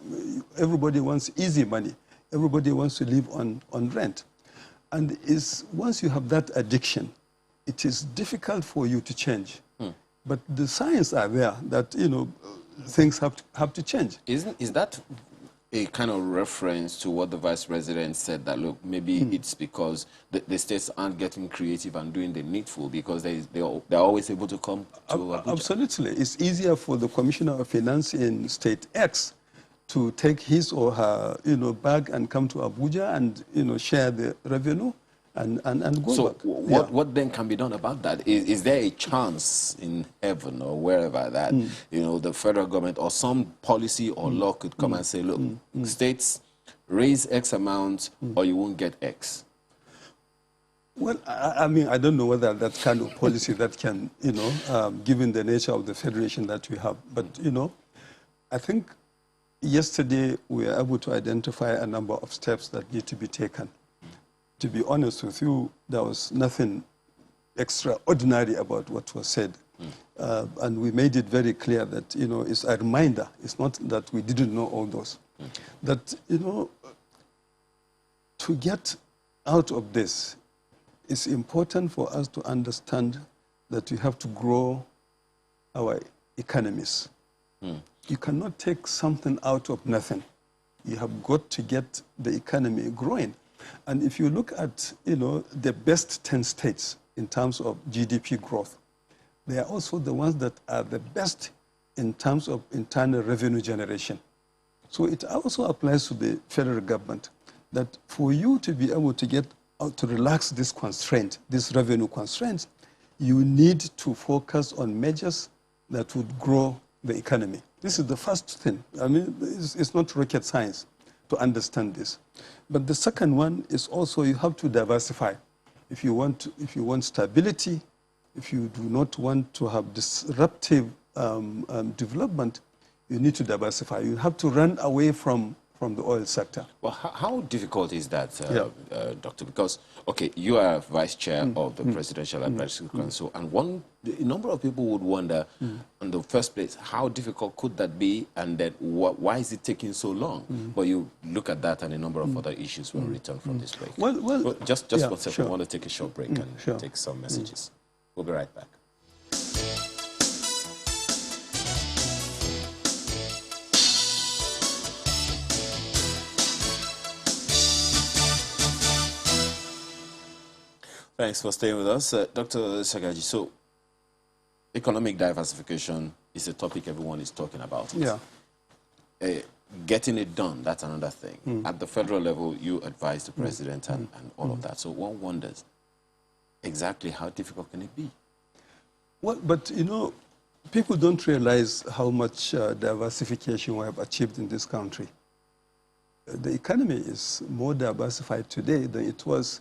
everybody wants easy money. Everybody wants to live on rent. And once you have that addiction, it is difficult for you to change. But the signs are there that, you know, things have to change. Is that a kind of reference to what the Vice President said, that, look, maybe it's because the states aren't getting creative and doing the needful because they're always able to come to Abuja? Absolutely. It's easier for the Commissioner of Finance in State X to take his or her, you know, bag and come to Abuja and, you know, share the revenue and go back. So what then can be done about that? Is there a chance in heaven or wherever that, you know, the federal government or some policy or law could come and say, look, states, raise X amount or you won't get X? Well, I mean, I don't know whether that kind of policy that can, you know, given the nature of the federation that we have. But, you know, I think yesterday we were able to identify a number of steps that need to be taken. To be honest with you, there was nothing extraordinary about what was said. And we made it very clear that, you know, it's a reminder. It's not that we didn't know all those. That, you know, to get out of this, it's important for us to understand that we have to grow our economies. You cannot take something out of nothing. You have got to get the economy growing. And if you look at, you know, the best 10 states in terms of GDP growth, they are also the ones that are the best in terms of internal revenue generation. So it also applies to the federal government that for you to be able to get out to relax this constraint, this revenue constraints, you need to focus on measures that would grow the economy. This is the first thing. I mean, it's not rocket science to understand this. But the second one is also you have to diversify. If you want stability, if you do not want to have disruptive development, you need to diversify. You have to run away from the oil sector. Well, how difficult is that, Doctor? Because, okay, you are vice chair of the Presidential Advisory Council, and a number of people would wonder, in the first place, how difficult could that be, and then why is it taking so long? But you look at that and a number of other issues when we return from this break. Well, just yeah, one second. sure. I want to take a short break and take some messages. We'll be right back. Thanks for staying with us. Dr. Sagaji, so economic diversification is a topic everyone is talking about. Yeah. Getting it done, that's another thing. At the federal level, you advise the president and all of that. So one wonders, exactly how difficult can it be? Well, but, you know, people don't realize how much diversification we have achieved in this country. The economy is more diversified today than it was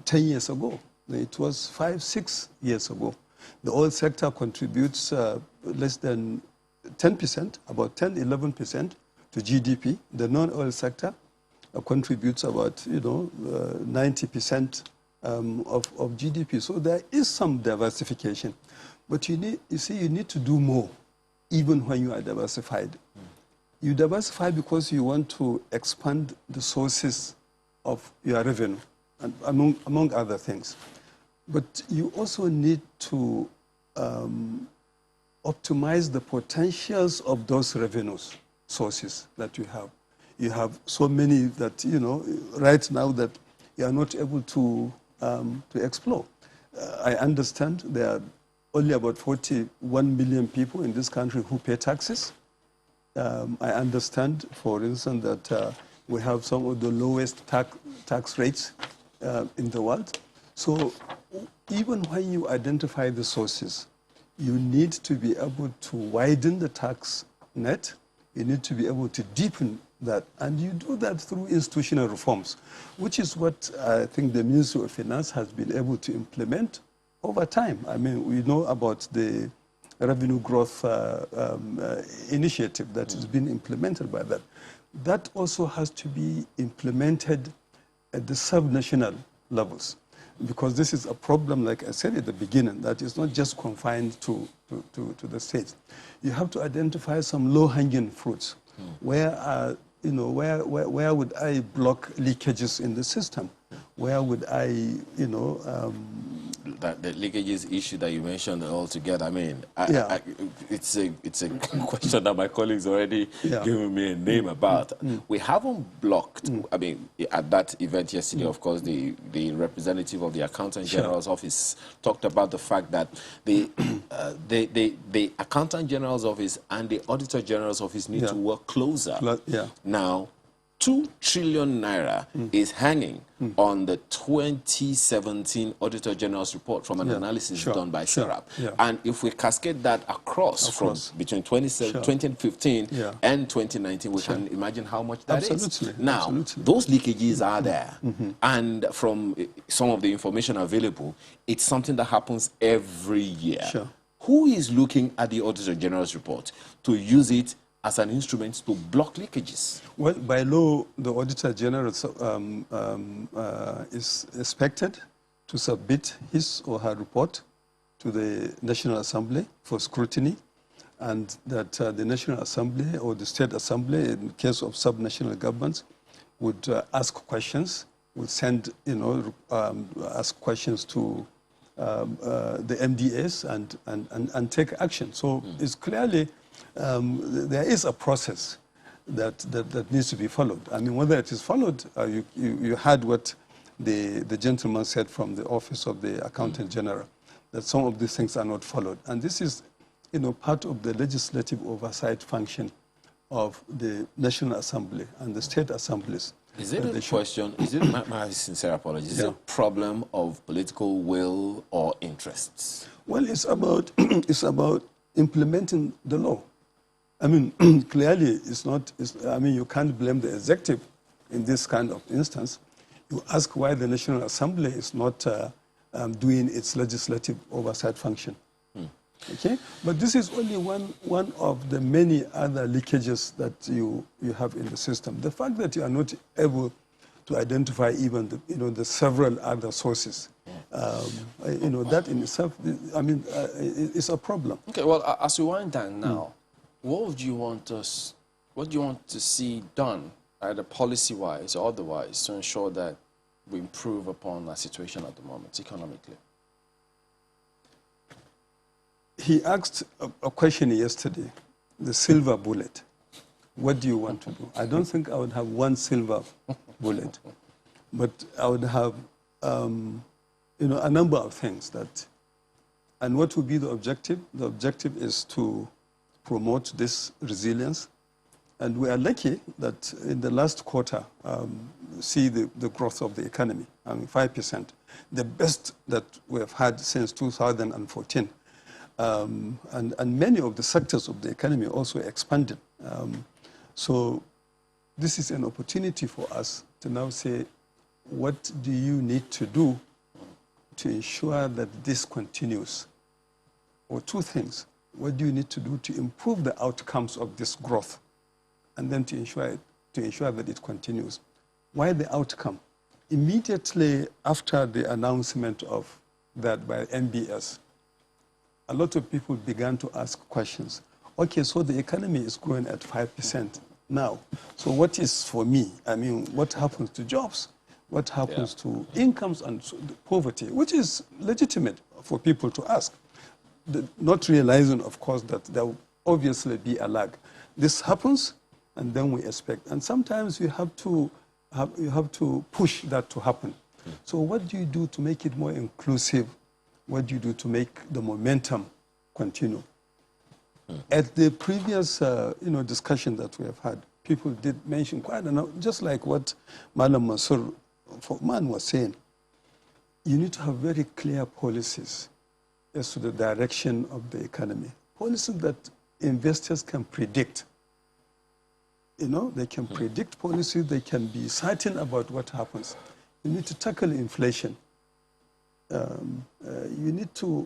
10 years ago. It was 5, 6 years ago. The oil sector contributes less than 10%, about 10, 11% to GDP. The non-oil sector contributes about, 90% of GDP. So there is some diversification. But you need to do more, even when you are diversified. You diversify because you want to expand the sources of your revenue, and among other things. But you also need to optimize the potentials of those revenues sources that you have. You have so many that, you know, right now that you are not able to explore. I understand there are only about 41 million people in this country who pay taxes. I understand, for instance, that we have some of the lowest tax rates in the world. So even when you identify the sources, you need to be able to widen the tax net. You need to be able to deepen that. And you do that through institutional reforms, which is what I think the Ministry of Finance has been able to implement over time. I mean, we know about the revenue growth initiative that has been implemented by that. That also has to be implemented at the subnational levels, because this is a problem, like I said at the beginning, that is not just confined to the states. You have to identify some low-hanging fruits. Where you know, where would I block leakages in the system? Where would I, you know, that the leakages issue that you mentioned altogether, I mean, it's a question that my colleagues already given me a name about. We haven't blocked, I mean, at that event yesterday, of course, the representative of the Accountant General's office talked about the fact that the Accountant General's office and the Auditor General's office need to work closer. Now, 2 trillion naira is hanging on the 2017 Auditor General's report from an analysis done by SERAP. And if we cascade that across from between 2015 and 2019, we can imagine how much that is. Now, those leakages are there. And from some of the information available, it's something that happens every year. Who is looking at the Auditor General's report to use it as an instrument to block leakages? Well, by law, the Auditor General is expected to submit his or her report to the National Assembly for scrutiny, and that the National Assembly or the State Assembly, in case of subnational governments, would ask questions, would send, you know, ask questions to the MDAs and take action. So it's clearly there is a process that needs to be followed. I mean, whether it is followed, you heard what the gentleman said from the Office of the Accountant General, that some of these things are not followed. And this is, you know, part of the legislative oversight function of the National Assembly and the state assemblies. Is it a question, is it, my sincere apologies, is it a problem of political will or interests? Well, it's about, it's about implementing the law. I mean, clearly, I mean, you can't blame the executive in this kind of instance. You ask why the National Assembly is not doing its legislative oversight function. Okay? But this is only one of the many other leakages that you have in the system. The fact that you are not able to identify even the several other sources, you know, that in itself, I mean, it's a problem. Okay, well, as we wind down now, what do you want to see done, either policy-wise or otherwise, to ensure that we improve upon our situation at the moment, economically? He asked a question yesterday, the silver bullet. What do you want to do? I don't think I would have one silver bullet, but I would have, you know, a number of things that. And what would be the objective? The objective is to promote this resilience. And we are lucky that in the last quarter, see the growth of the economy, I mean 5%, the best that we have had since 2014. And many of the sectors of the economy also expanded. So this is an opportunity for us to now say, what do you need to do to ensure that this continues? Or two things. What do you need to do to improve the outcomes of this growth? And then to ensure that it continues. Why the outcome? Immediately after the announcement of that by MBS, a lot of people began to ask questions. Okay, so the economy is growing at 5% now. So what is for me? I mean, what happens to jobs? What happens to incomes and poverty, which is legitimate for people to ask. Not realizing, of course, that there will obviously be a lag. This happens, and then we expect. And sometimes you have to push that to happen. So what do you do to make it more inclusive? What do you do to make the momentum continue? At the previous discussion that we have had, people did mention quite enough, just like what Madam Mansour was saying. You need to have very clear policies as to the direction of the economy. Policies that investors can predict. They can predict policies, they can be certain about what happens. You need to tackle inflation. You need to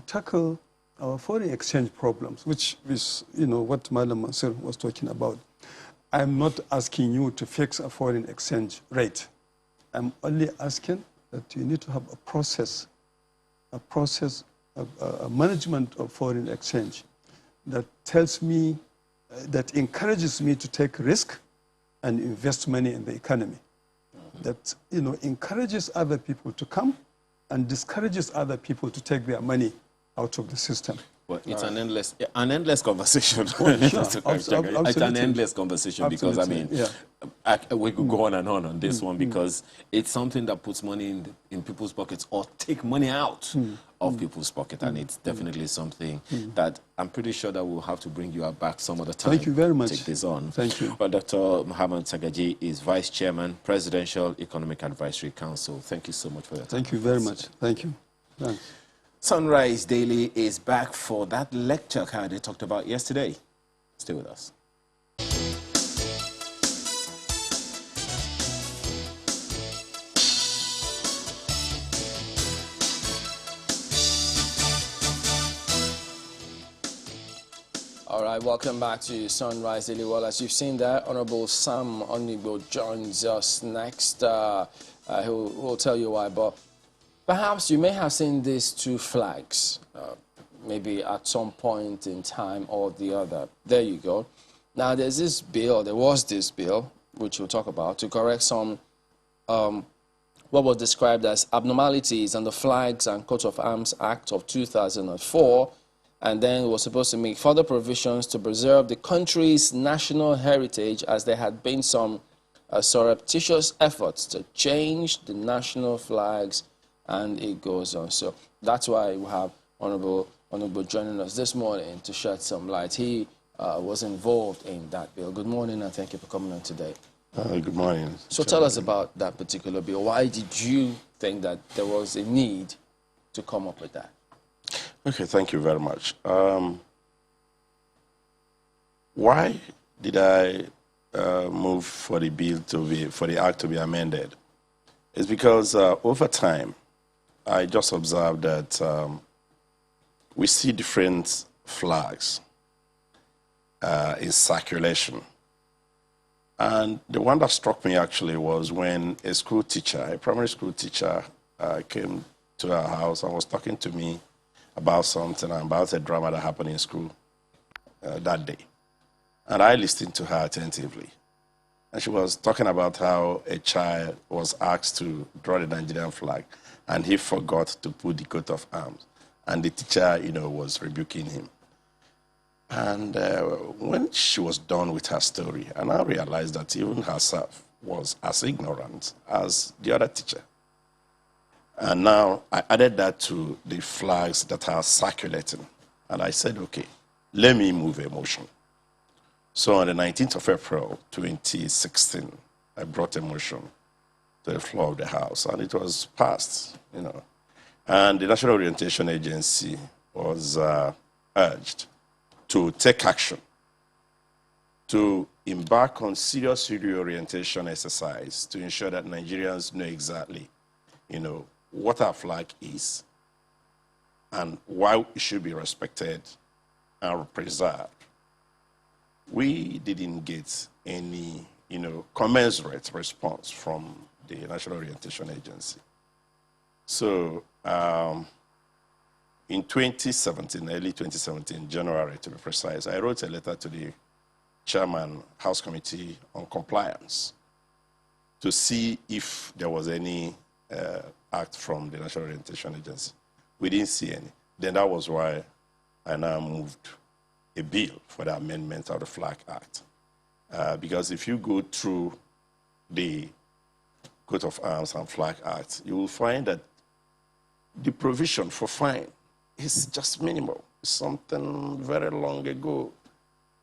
tackle our foreign exchange problems, which is, what Madam Mansour was talking about. I'm not asking you to fix a foreign exchange rate. I'm only asking that you need to have a process, a management of foreign exchange that tells me, that encourages me to take risk and invest money in the economy. That, encourages other people to come and discourages other people to take their money out of the system. Well, it's an endless conversation. Well, sure. It's an endless conversation because, we could go on and on this one because it's something that puts money in people's pockets or take money out of people's pocket, and it's definitely something that I'm pretty sure that we'll have to bring you back some other time. Thank you very much. Take this on. Thank you. But Dr. Muhammad Sagaji is Vice Chairman, Presidential Economic Advisory Council. Thank you so much for your time. Thank you very much. Thank you. Thanks. Sunrise Daily is back for that lecture card they talked about yesterday. Stay with us. All right, welcome back to Sunrise Daily. Well, as you've seen there, Honorable Sam Onigbo joins us next. He'll tell you why, but perhaps you may have seen these two flags, maybe at some point in time or the other. There you go. Now, there was this bill, which we'll talk about, to correct some, what was described as abnormalities on the Flags and Coat of Arms Act of 2004, and then was supposed to make further provisions to preserve the country's national heritage, as there had been some surreptitious efforts to change the national flags, and it goes on. So that's why we have Honorable joining us this morning to shed some light. He was involved in that bill. Good morning, and thank you for coming on today. Good morning. So tell us about that particular bill. Why did you think that there was a need to come up with that? Okay, thank you very much. Why did I move for the bill for the act to be amended? It's because over time, I just observed that we see different flags in circulation. And the one that struck me actually was when a primary school teacher, came to our house and was talking to me about something, about a drama that happened in school that day. And I listened to her attentively. And she was talking about how a child was asked to draw the Nigerian flag, and he forgot to put the coat of arms. And the teacher, was rebuking him. And when she was done with her story, and I realized that even herself was as ignorant as the other teacher. And now I added that to the flags that are circulating. And I said, okay, let me move a motion. So on the 19th of April, 2016, I brought a motion to the floor of the House, and it was passed, And the National Orientation Agency was urged to take action, to embark on serious reorientation exercise to ensure that Nigerians know exactly, what our flag is and why it should be respected and preserved. We didn't get any, commensurate response from the National Orientation Agency. So in 2017, early 2017, January to be precise, I wrote a letter to the chairman, House Committee on Compliance, to see if there was any act from the National Orientation Agency. We didn't see any. Then that was why I now moved a bill for the amendment of the Flag Act. Because if you go through the Coat of Arms and Flag Act, you will find that the provision for fine is just minimal. It's something very long ago.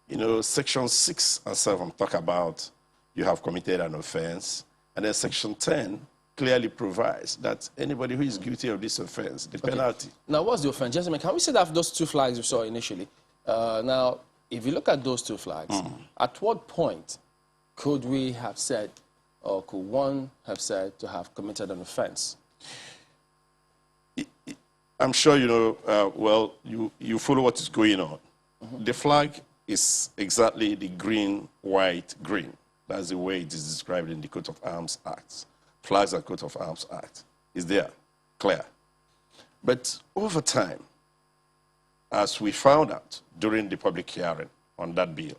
You know, Section 6 and 7 talk about you have committed an offense, and then Section 10 clearly provides that anybody who is guilty of this offense, the penalty. Now, what's the offense? Gentlemen, can we say that those two flags we saw initially? Now, if you look at those two flags, at what point could we have said, or could one have said to have committed an offense? I'm sure you know, well, you follow what is going on. The flag is exactly the green, white, green. That's the way it is described in the Coat of Arms Act. Flags and Coat of Arms Act is there, clear. But over time, as we found out during the public hearing on that bill,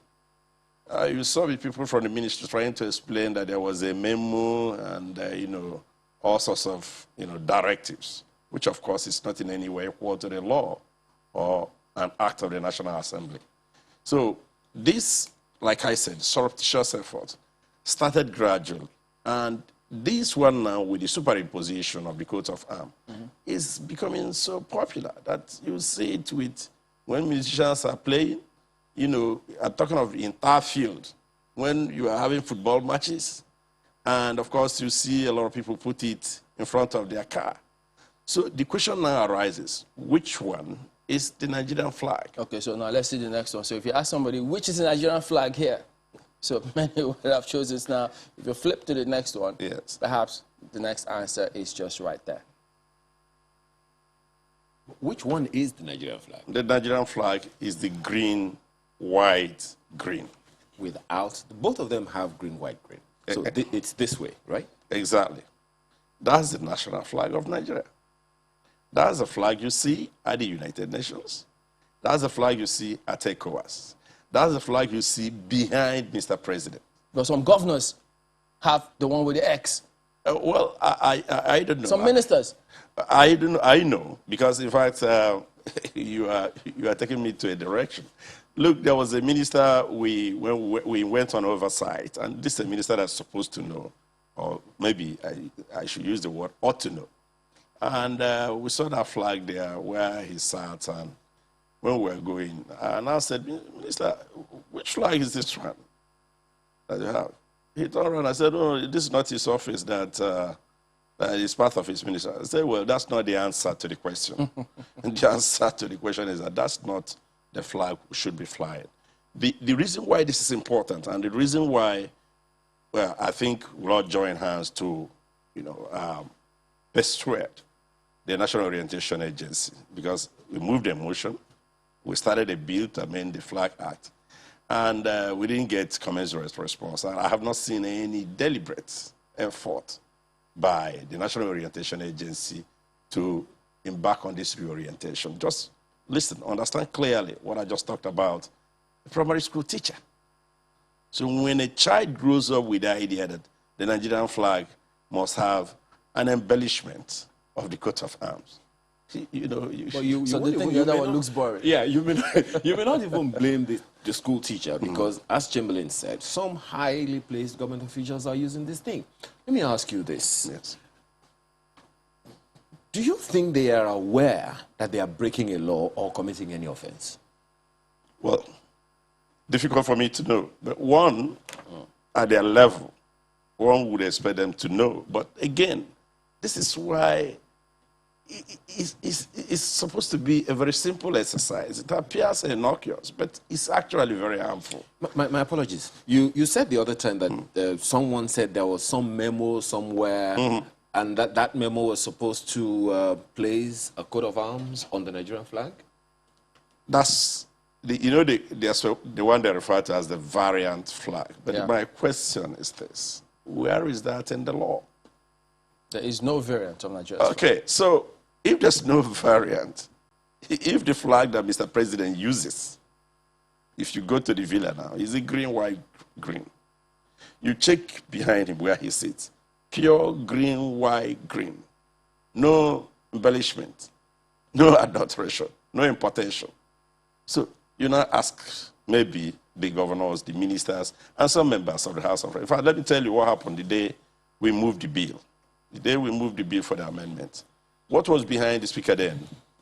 you saw the people from the ministry trying to explain that there was a memo and, you know, all sorts of, you know, directives, which of course is not in any way equal to the law or an act of the National Assembly. So this, like I said, surreptitious effort started gradually. And this one now, with the superimposition of the coat of arms, is becoming so popular that you see it with when musicians are playing. You know, I'm talking of the entire field, when you are having football matches, and of course you see a lot of people put it in front of their car. So the question now arises, which one is the Nigerian flag? Okay, so now let's see the next one. So if you ask somebody, which is the Nigerian flag here? So many would have chosen this now. If you flip to the next one, yes, perhaps the next answer is just right there. Which one is the Nigerian flag? The Nigerian flag is the green, white, green. Without, both of them have green, white, green. So it's this way, right? Exactly. That's the national flag of Nigeria. That's the flag you see at the United Nations. That's the flag you see at ECOWAS. That's the flag you see behind Mr. President. But some governors have the one with the X. Well, I don't know. Some ministers. I don't know. I know because, in fact, you are taking me to a direction. Look, there was a minister when we went on oversight, and this is a minister that's supposed to know, or maybe I should use the word ought to know. And we saw that flag there where he sat, and when we were going, and I said, Minister, which flag is this one that you have? He turned around and I said, oh, this is not his office, that is part of his ministry. I said, well, that's not the answer to the question. And the answer to the question is that that's not the flag we should be flying. The reason why this is important, and the reason why, well, I think we'll all join hands to, you know, persuade the National Orientation Agency, because we moved a motion, we started a bill to amend the Flag Act, and we didn't get commensurate response. And I have not seen any deliberate effort by the National Orientation Agency to embark on this reorientation. Just listen, understand clearly what I just talked about. A primary school teacher. So when a child grows up with the idea that the Nigerian flag must have an embellishment of the coat of arms, you know, so they think the other one looks boring. Yeah, you may not even blame the school teacher, because, as Chamberlain said, some highly placed government officials are using this thing. Let me ask you this. Yes. Do you think they are aware that they are breaking a law or committing any offense? Well, difficult for me to know. But one, at their level, one would expect them to know. But again, this is why it's supposed to be a very simple exercise. It appears innocuous, but it's actually very harmful. My apologies. You said the other time that someone said there was some memo somewhere, and that memo was supposed to place a coat of arms on the Nigerian flag? That's, the one they refer to as the variant flag. But my question is this: where is that in the law? There is no variant of Nigeria. Okay, so if there's no variant, if the flag that Mr. President uses, if you go to the villa now, is it green, white, green? You check behind him where he sits. Pure green, white, green. No embellishment, no adulteration, no importation. So you now ask maybe the governors, the ministers, and some members of the House of Reps. In fact, let me tell you what happened the day we moved the bill. The day we moved the bill for the amendment. What was behind the speaker then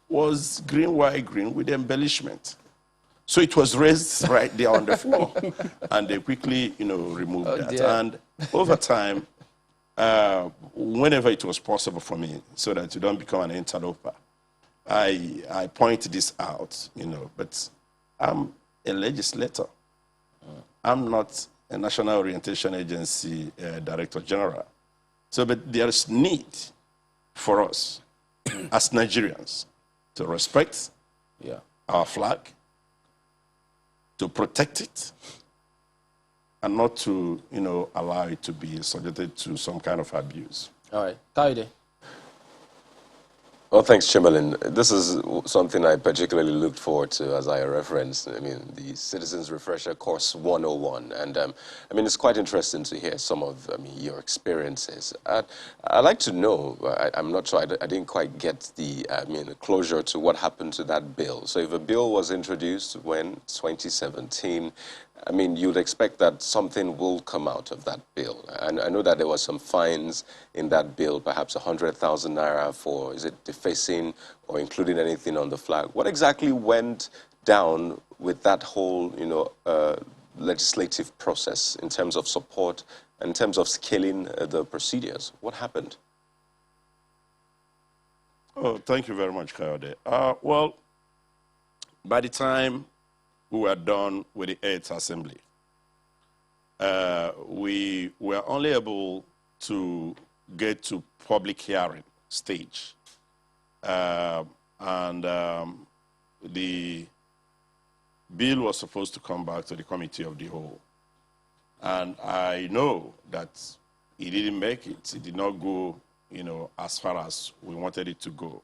was green, white, green with embellishment. So it was raised right there on the floor. And they quickly, removed that. Dear. And over time, whenever it was possible for me, so that you don't become an interloper, I point this out, but I'm a legislator. I'm not a National Orientation Agency Director General. So, but there is need for us as Nigerians to respect our flag, to protect it, and not to, allow it to be subjected to some kind of abuse. All right. Kaide. Well, thanks, Chamberlain. This is something I particularly looked forward to, as I referenced. I mean, the Citizens Refresher Course 101. And, it's quite interesting to hear some of, your experiences. I'd like to know, I'm not sure, I didn't quite get the, closure to what happened to that bill. So if a bill was introduced when 2017, you'd expect that something will come out of that bill. And I know that there were some fines in that bill, perhaps 100,000 naira for, is it defacing or including anything on the flag? What exactly went down with that whole, legislative process in terms of support, in terms of scaling the procedures? What happened? Oh, thank you very much, Kayode. Well, by the time we were done with the 8th Assembly, we were only able to get to public hearing stage. The bill was supposed to come back to the Committee of the Whole. And I know that it didn't make it. It did not go, as far as we wanted it to go.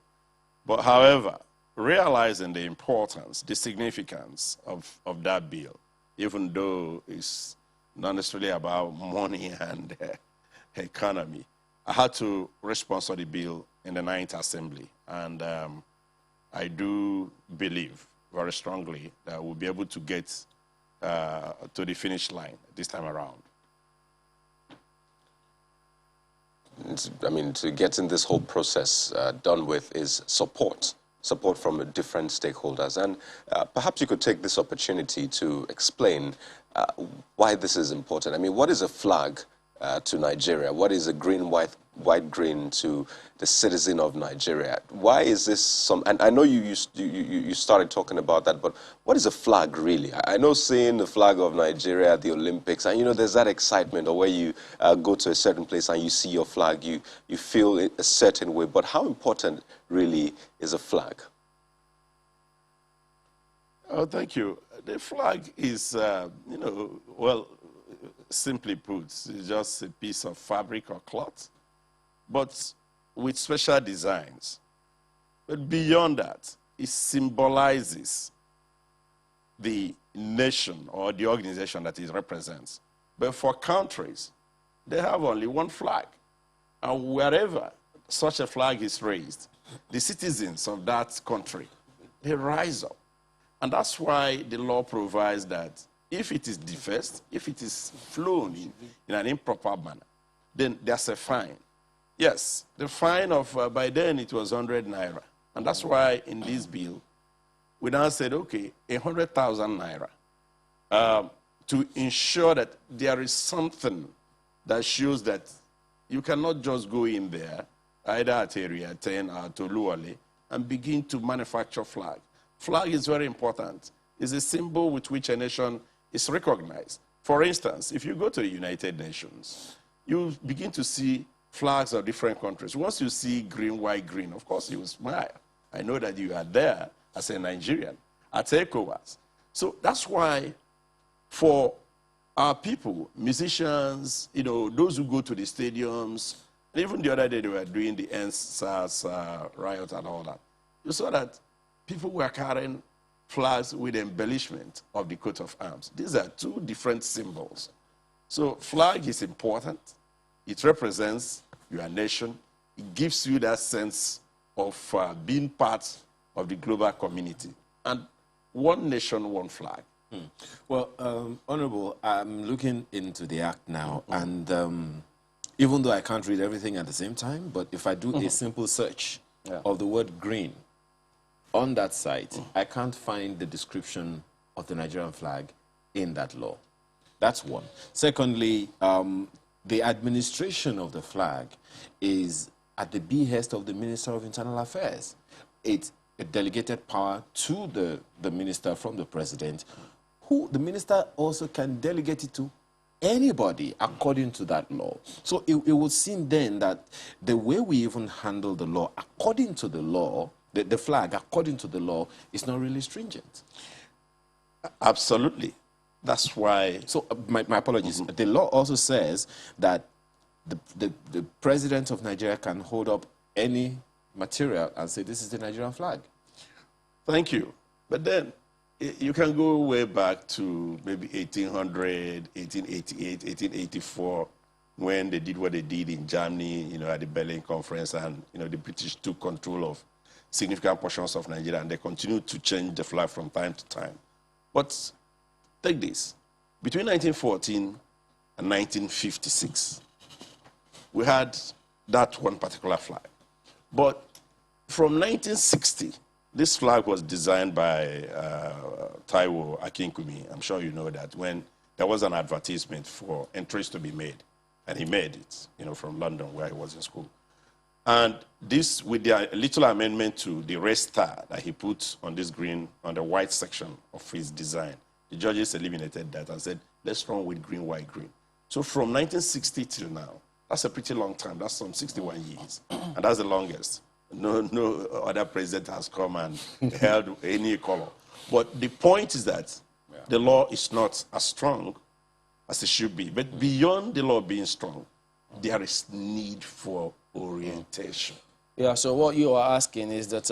But however, realizing the importance, the significance of that bill, even though it's not necessarily about money and economy, I had to responsor the bill in the 9th Assembly. And I do believe very strongly that we'll be able to get to the finish line this time around. To getting this whole process done with is support from different stakeholders. And perhaps you could take this opportunity to explain why this is important. What is a flag to Nigeria? What is a green, white, green to the citizen of Nigeria? Why is this and I know you started talking about that, but what is a flag really? I know seeing the flag of Nigeria at the Olympics, and there's that excitement, or where you go to a certain place and you see your flag, you feel a certain way. But how important really is a flag? Oh, thank you. The flag is, simply put, it's just a piece of fabric or cloth, but with special designs. But beyond that, it symbolizes the nation or the organization that it represents. But for countries, they have only one flag. And wherever such a flag is raised, the citizens of that country, they rise up. And that's why the law provides that if it is defaced, if it is flown in an improper manner, then there's a fine. Yes, the fine of, by then it was 100 naira. And that's why in this bill, we now said, okay, 100,000 naira to ensure that there is something that shows that you cannot just go in there, either at Area 10 or to Luale, and begin to manufacture flag. Flag is very important. It's a symbol with which a nation is recognized. For instance, if you go to the United Nations, you begin to see flags of different countries. Once you see green, white, green, of course you will smile. I know that you are there as a Nigerian at ECOWAS. So that's why for our people, musicians, those who go to the stadiums, and even the other day they were doing the NSAS riot and all that, you saw that people were carrying flags with embellishment of the coat of arms. These are two different symbols. So flag is important. It represents your nation. It gives you that sense of being part of the global community. And one nation, one flag. Well, Honorable, I'm looking into the act now, and even though I can't read everything at the same time, but if I do a simple search of the word green on that site, I can't find the description of the Nigerian flag in that law. That's one. Secondly, the administration of the flag is at the behest of the Minister of Internal Affairs. It's a delegated power to the minister from the president, who the minister also can delegate it to anybody according to that law. So it would seem then that the way we even handle the law, according to the law, the flag, according to the law, is not really stringent. Absolutely. That's why... So, my apologies. The law also says that the president of Nigeria can hold up any material and say, this is the Nigerian flag. Thank you. But then, you can go way back to maybe 1800, 1888, 1884, when they did what they did in Germany, you know, at the Berlin Conference, and, you know, the British took control of significant portions of Nigeria, and they continued to change the flag from time to time. But take this. Between 1914 and 1956, we had that one particular flag. But from 1960, this flag was designed by Taiwo Akinkumi. I'm sure you know that, when there was an advertisement for entries to be made, and he made it, you know, from London, where he was in school. And this, with the little amendment to the red star that he put on this green, on the white section of his design, the judges eliminated that and said, let's run with green, white, green. So from 1960 till now, that's a pretty long time. That's some 61 years. And that's the longest. No other president has come and held any color. But the point is that the law is not as strong as it should be. But beyond the law being strong, there is need for orientation. Yeah, so what you are asking is that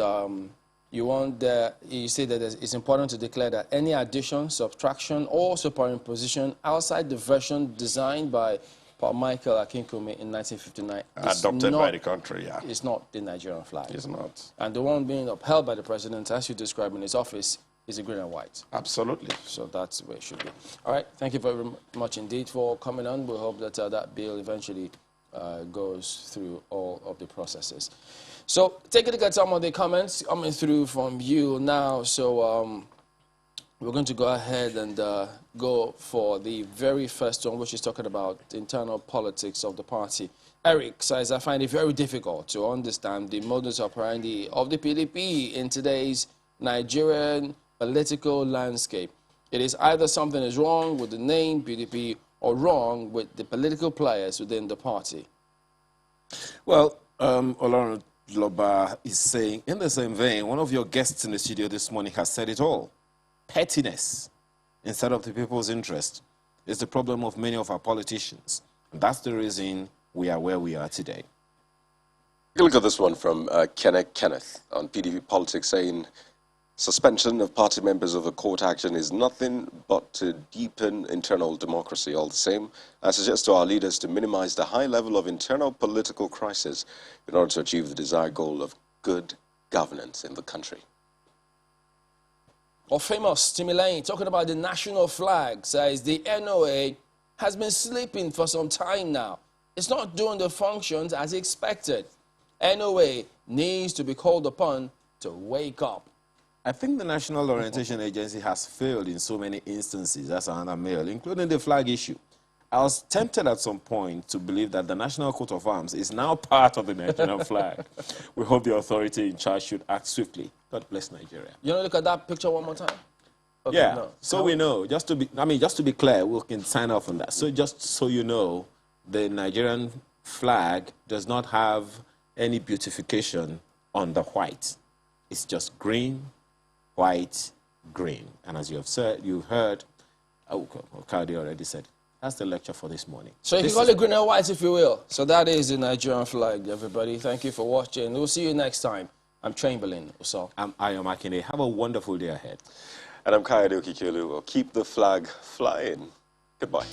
you say that it's important to declare that any addition, subtraction, or superimposition outside the version designed by Paul Michael Akinkumi in 1959 adopted by the country, yeah. It's not the Nigerian flag. It's not. And the one being upheld by the president, as you described in his office, is a green and white. Absolutely. So that's where it should be. All right, thank you very much indeed for coming on. We hope that that bill eventually goes through all of the processes. So take a look at some of the comments coming through from you now. So we're going to go ahead and go for the very first one, which is talking about the internal politics of the party. Eric says, I find it very difficult to understand the modus operandi of the PDP in today's Nigerian political landscape. It is either something is wrong with the name PDP or wrong with the political players within the party. Well, Olorun Loba is saying, in the same vein, one of your guests in the studio this morning has said it all. Pettiness, instead of the people's interest, is the problem of many of our politicians. And that's the reason we are where we are today. Take a look at this one from Kenneth on PDP Politics, saying, suspension of party members of a court action is nothing but to deepen internal democracy. All the same, I suggest to our leaders to minimize the high level of internal political crisis in order to achieve the desired goal of good governance in the country. Or famous Timilane, talking about the national flag, says the NOA has been sleeping for some time now. It's not doing the functions as expected. NOA needs to be called upon to wake up. I think the National Orientation Agency has failed in so many instances, as another mail, including the flag issue. I was tempted at some point to believe that the National Coat of Arms is now part of the Nigerian flag. We hope the authority in charge should act swiftly. God bless Nigeria. You want to look at that picture one more time? Okay, yeah, no. so we know, just to be clear, we can sign off on that. So just so you know, the Nigerian flag does not have any beautification on the white. It's just green, white, green. And as you have said, you've heard, Kadi already said, that's the lecture for this morning. So you can call it green and white if you will. So that is the Nigerian flag, everybody. Thank you for watching. We'll see you next time. I'm Chamberlain. So I'm Ayo Makinde. Have a wonderful day ahead. And I'm Kayode Okikiolu. Keep the flag flying. Goodbye.